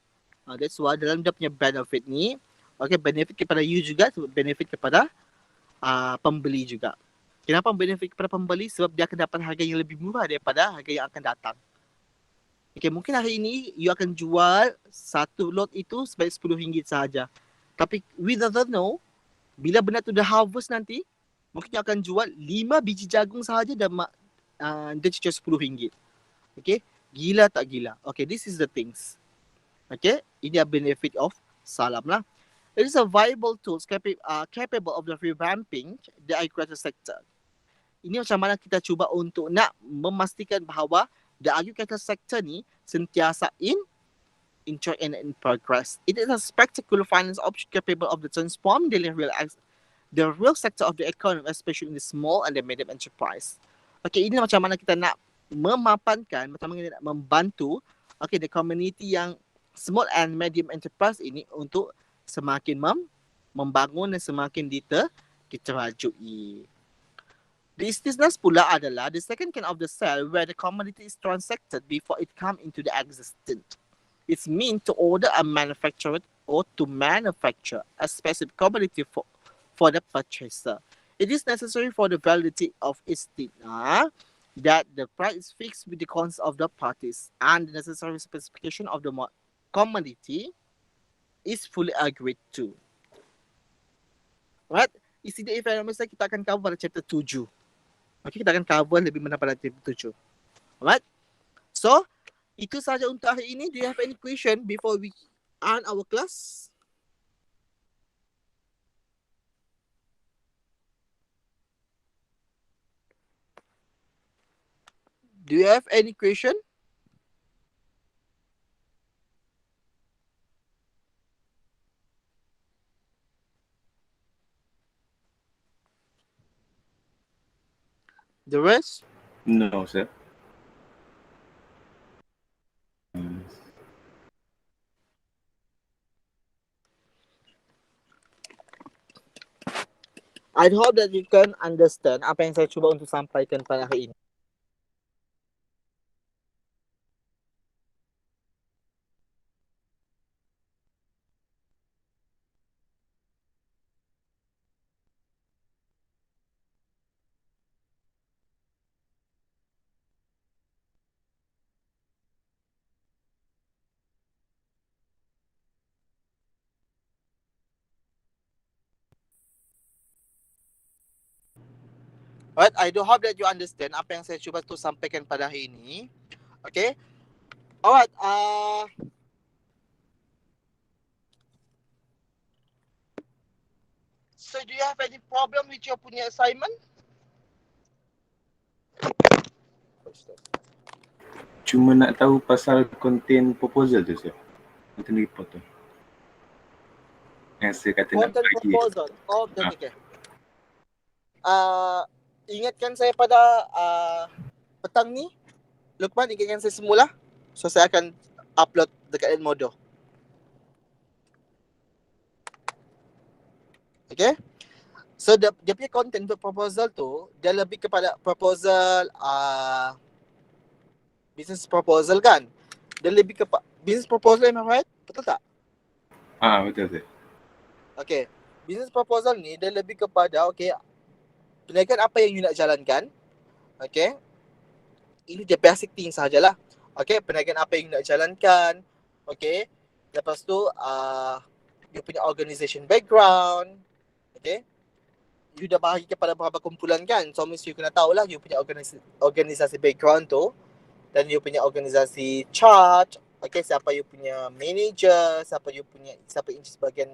That's why dalam dia punya benefit ni, okay, benefit kepada you juga, benefit kepada pembeli juga. Kenapa benefit kepada pembeli? Sebab dia akan dapat harga yang lebih murah daripada harga yang akan datang. Okay, mungkin hari ini you akan jual satu lot itu sebaik RM10 sahaja. Tapi we don't know, bila benda tu dah harvest nanti, mungkin you akan jual 5 biji jagung sahaja dan dia cuma RM10. Okay, gila tak gila? Okay, this is the things. Okay, ini adalah benefit of salam lah. It is a viable tool capable of the revamping the agriculture sector. Ini macam mana kita cuba untuk nak memastikan bahawa the agriculture sector ni sentiasa in progress. It is a spectacular finance option capable of the transforming the real sector of the economy, especially in the small and the medium enterprise. Okay, ini macam mana kita nak memapankan, macam mana kita nak membantu, okay, the community yang small and medium enterprise ini untuk semakin membangun dan semakin diterajui. The istisnas pula adalah the second kind of the cell where the commodity is transacted before it come into the existence. It's meant to order a manufacturer or to manufacture a specific commodity for the purchaser. It is necessary for the validity of istisna that the price is fixed with the consent of the parties and the necessary specification of the commodity is fully agreed to. Right? Isi the economics kita akan cover pada chapter 7. Okay, kita akan cover lebih mana pada chapter 7. Alright? So, itu sahaja untuk hari ini. Do you have any question before we end our class? Do you have any question? The rest? No, sir. I hope that you can understand apa yang saya cuba untuk sampaikan pada hari ini. Alright, I do hope that you understand apa yang saya cuba untuk sampaikan pada hari ini. Okay. Alright, so do you have any problem with your punya assignment? Cuma nak tahu pasal content proposal tu, sir. Content report tu. Yang saya kata nak Content bagi. proposal. Oh, okay. Ingatkan saya pada petang ni. Lukman, ingatkan saya semula. So, saya akan upload dekat Edmodo. Okay? So, dia punya content untuk proposal tu, dia lebih kepada proposal business proposal kan. Dia lebih kepada business proposal, am I right? Betul tak? Betul sir. Okay. Business proposal ni dia lebih kepada perniagaan apa yang you nak jalankan. Okay. Ini dia basic thing sahajalah. Okay, perniagaan apa yang you nak jalankan. Okay. Lepas tu you punya organisation background. Okay. You dah bahagi kepada beberapa kumpulan kan. So mesti you kena tahulah you punya organisasi background tu. Dan you punya organisasi chart. Okay, siapa you punya manager, siapa in charge bahagian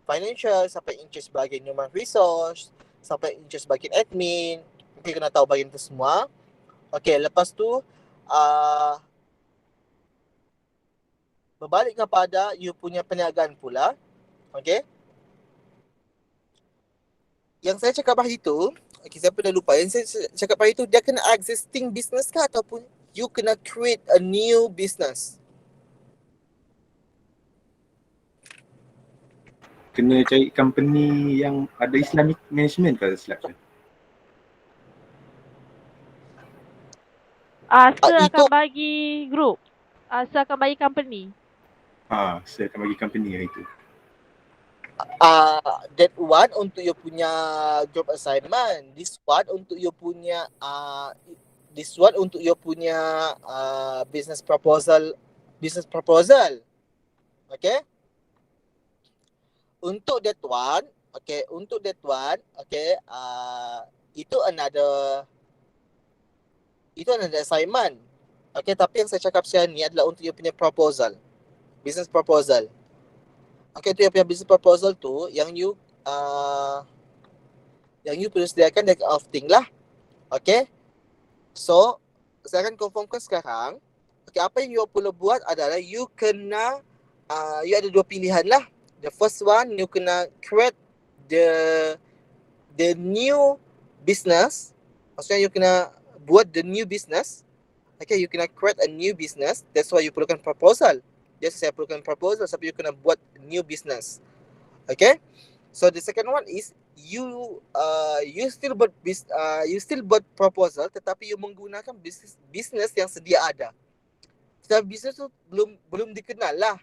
financial, siapa in charge bahagian human resource, siapa in charge bahagian admin. Okay, kena tahu bahagian tu semua. Okay, lepas tu berbalik kepada you punya perniagaan pula. Okay. Yang saya cakap hari tu, saya pun dah lupa. Yang saya cakap hari tu, dia kena existing business ke ataupun you kena create a new business? Kena cari company yang ada Islamic management ke silap saya? Saya Itu akan bagi group. Saya akan bagi company. Saya akan bagi company yang itu. that one untuk you punya group assignment. This one untuk you punya business proposal. Okay? Untuk that one, itu another assignment. Okay, tapi yang saya cakap sekarang ni adalah untuk you punya proposal. Business proposal. Okay, tu yang punya business proposal tu yang you perlu sediakan that of thing lah. Okay. So, saya akan confirmkan sekarang. Okay, apa yang you perlu buat adalah you kena you ada dua pilihan lah. The first one, you kena create the new business. Maksudnya you kena buat the new business. Okay, you kena create a new business. That's why you perlukan proposal. Yes, saya perlukan proposal sebab you kena buat new business. Okay. So the second one is you still buat proposal tetapi you menggunakan business yang sedia ada. Sebab business tu belum dikenal lah.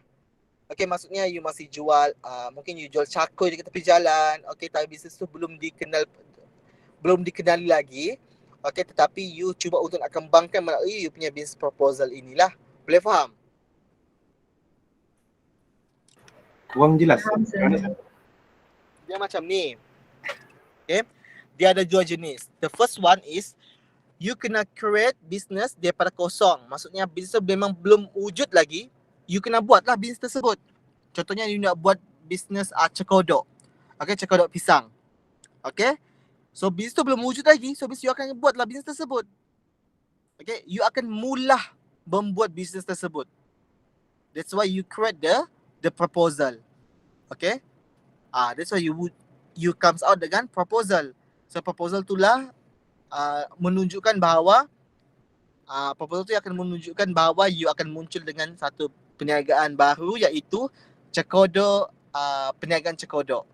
Okay, maksudnya you masih jual mungkin you jual cakoi di tepi jalan. Okay, tapi business tu belum dikenali lagi. Okay, tetapi you cuba untuk nak kembangkan melalui you punya business proposal inilah. Boleh faham? Kurang jelas. Dia macam ni. Okay. Dia ada dua jenis. The first one is you kena create business daripada kosong. Maksudnya business memang belum wujud lagi. You kena buatlah bisnes tersebut. Contohnya you nak buat bisnes cekodok. Okay, cekodok pisang. Okay. So bisnes tu belum wujud lagi. So you akan buatlah bisnes tersebut. Okay. You akan mula membuat bisnes tersebut. That's why you create the proposal. Okay. That's why you comes out dengan proposal. So proposal itulah menunjukkan bahawa proposal tu akan menunjukkan bahawa you akan muncul dengan satu perniagaan baru iaitu cekodok, perniagaan cekodok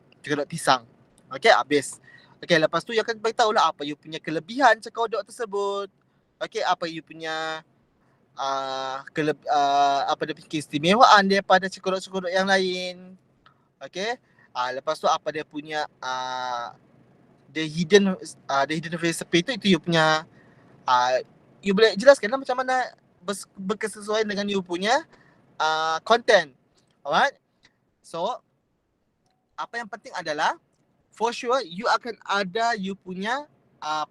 pisang. Okay, habis. Okay, lepas tu you akan beritahu lah apa you punya kelebihan cekodok tersebut. Okay, apa you punya apa dia punya keistimewaan daripada cekodok-cekodok yang lain. Okay. Lepas tu apa dia punya the hidden recipe itu you punya you boleh jelaskan lah macam mana berkesesuaian dengan you punya content. Alright. So apa yang penting adalah for sure you akan ada you punya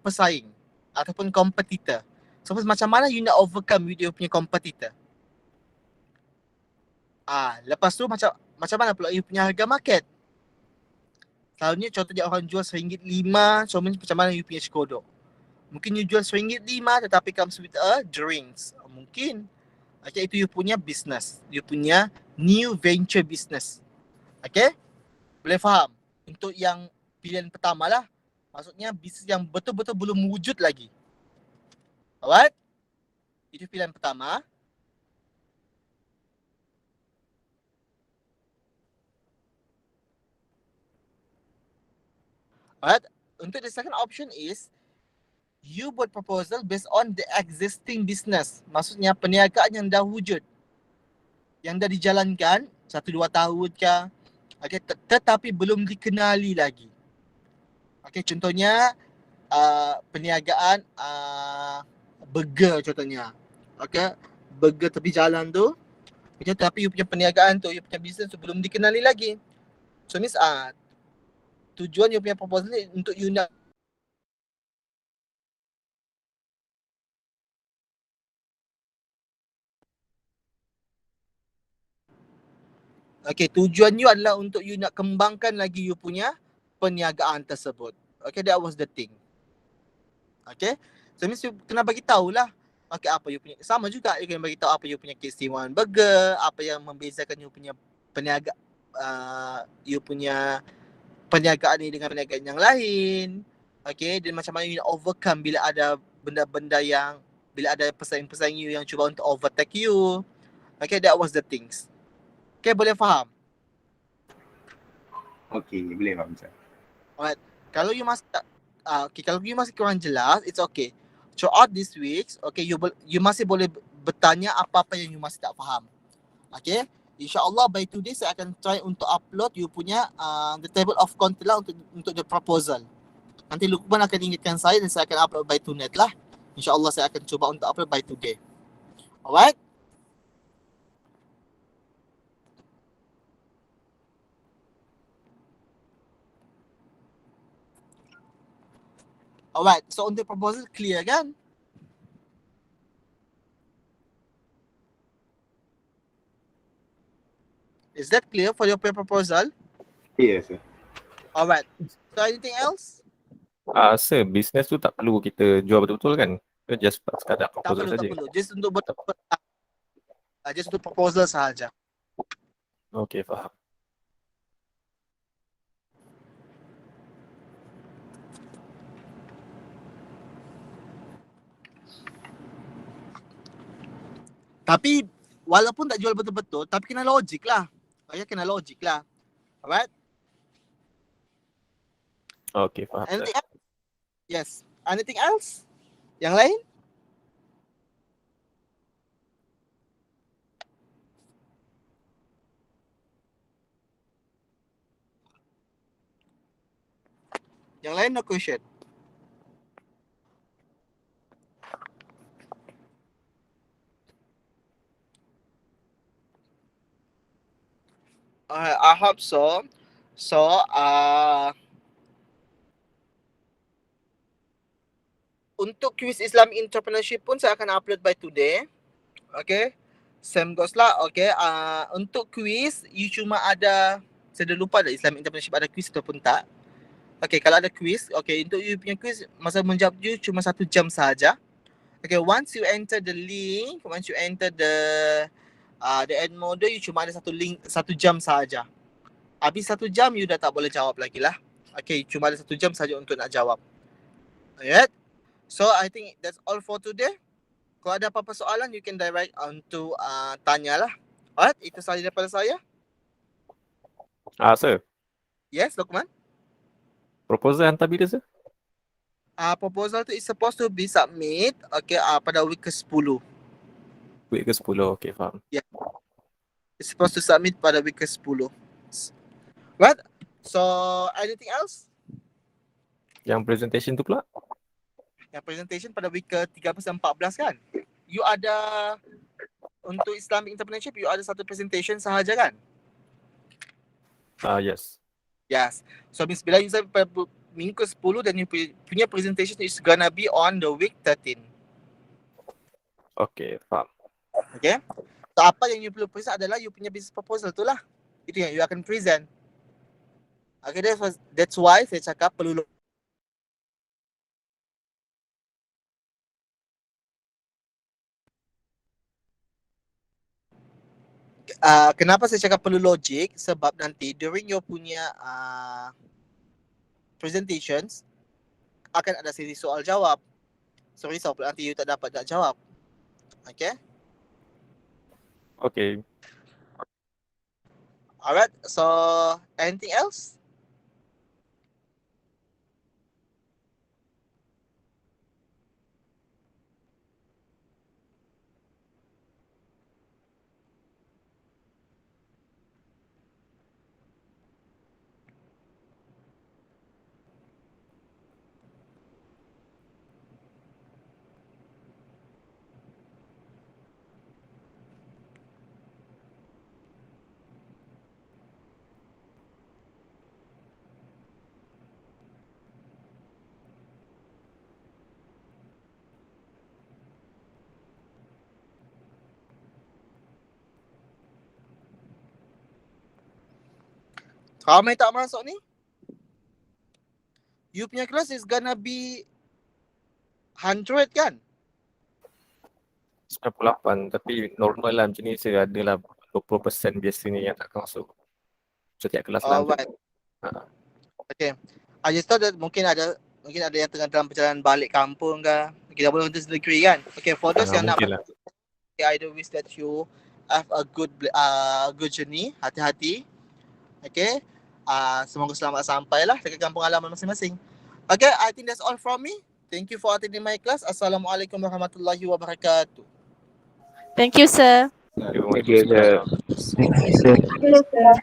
pesaing ataupun competitor. So macam mana you nak overcome with you punya competitor. Lepas tu macam mana pula you punya harga market. Selalunya contohnya orang jual RM1.5, so macam mana you punya cekodok. Mungkin you jual RM1.5 tetapi comes with a drinks. Mungkin. Okay, itu you punya business. You punya new venture business. Okay? Boleh faham? Untuk yang pilihan pertama lah. Maksudnya bisnes yang betul-betul belum wujud lagi. Alright? Itu pilihan pertama. Alright? Untuk the second option is you buat proposal based on the existing business. Maksudnya perniagaan yang dah wujud, yang dah dijalankan 1-2 tahun ke, okay, tetapi belum dikenali lagi. Okay, contohnya perniagaan burger contohnya. Okay, burger tepi jalan tu, okay, tapi you punya perniagaan tu, you punya business tu belum dikenali lagi. So means tujuan you punya proposal ni untuk you nak tujuan you adalah untuk you nak kembangkan lagi you punya perniagaan tersebut. Okay, that was the thing. Okay, so means you kena bagi tahulah. Okay, apa you punya, sama juga you kena bagi tahu apa you punya keistimewaan burger, apa yang membezakan you punya you punya perniagaan ni dengan perniagaan yang lain. Okay, dan macam mana you nak overcome bila ada benda-benda yang, bila ada pesaing-pesaing you yang cuba untuk overtake you. Okay, that was the things. Okay, boleh faham? Okey, boleh faham sir. Alright. Kalau you masih kalau you masih kurang jelas, it's okay. Throughout this weeks, okay, you masih boleh bertanya apa-apa yang you masih tak faham. Okay? InsyaAllah by today saya akan try untuk upload you punya the table of content lah untuk the proposal. Nanti Luqman akan ingatkan saya dan saya akan upload by tonight lah. InsyaAllah saya akan cuba untuk upload by today. Alright? Alright, so untuk proposal clear kan? Is that clear for your proposal? Yes sir. Alright. So anything else? Sir, bisnes tu tak perlu kita jual betul-betul kan? Just sekadar Tak proposal perlu, tak saja. perlu. Just untuk proposal sahaja. Okey, faham. Tapi walaupun tak jual betul-betul, tapi kena logik lah. Okay, kena logik lah. Alright? Okey, faham. Anything else? Yes. Anything else? Yang lain? Yang lain no question. I hope so. So, untuk quiz Islamic entrepreneurship pun saya akan upload by today. Okay. Same goes lah. Okay. Untuk quiz, you cuma ada, saya dah lupa dah Islamic entrepreneurship ada quiz ataupun tak. Okay, kalau ada quiz, okay, untuk you punya quiz, masa menjawab you cuma 1 jam sahaja. Okay, once you enter the link, once you enter the end model, you cuma ada 1 jam sahaja. Habis 1 jam, you dah tak boleh jawab lagi lah. Okay, cuma ada 1 jam saja untuk nak jawab. Alright? So, I think that's all for today. Kalau ada apa-apa soalan, you can direct untuk tanyalah. Alright, itu sahaja daripada saya. Sir, Yes, Luqman? proposal hantar bila sir? Proposal tu is supposed to be submit, okay, pada week ke-10. Week ke-10, okey, faham. It's supposed to submit pada week ke-10. Right? So, anything else? Yang presentation tu pula? Yang presentation pada week ke-13 dan 14 kan? You ada, untuk Islamic Entrepreneurship, you ada 1 presentation sahaja kan? Yes. Yes. So, means bila you sampai pada minggu ke-10 dan you punya presentation is gonna be on the week 13. Okey, faham. Okay? So, apa yang you perlu present adalah you punya business proposal tu lah. Itu yang you akan present. Okay, that's why saya cakap perlu kenapa saya cakap perlu logik? Sebab nanti during your punya presentations akan ada sesi soal jawab. So risau pula nanti you tak dapat nak jawab. Okay? Okey. Alright. So anything else? Ramai tak masuk ni? You punya kelas is gonna be 100 kan? 98 tapi normal lah macam ni saya adalah 20% biasanya yang tak masuk. Setiap kelas lah. Alright. Ha. Okay. I just thought that mungkin ada yang tengah dalam perjalanan balik kampung ke. Kita boleh untuk negeri kan? Okay, for those yang nak Mungkin lah. I do wish that you have a good journey. Hati-hati. Okay. Semoga selamat sampai lah dekat kampung halaman masing-masing. Okay, I think that's all from me. Thank you for attending my class. Assalamualaikum warahmatullahi wabarakatuh. Thank you, sir. Terima kasih. Thank you, sir.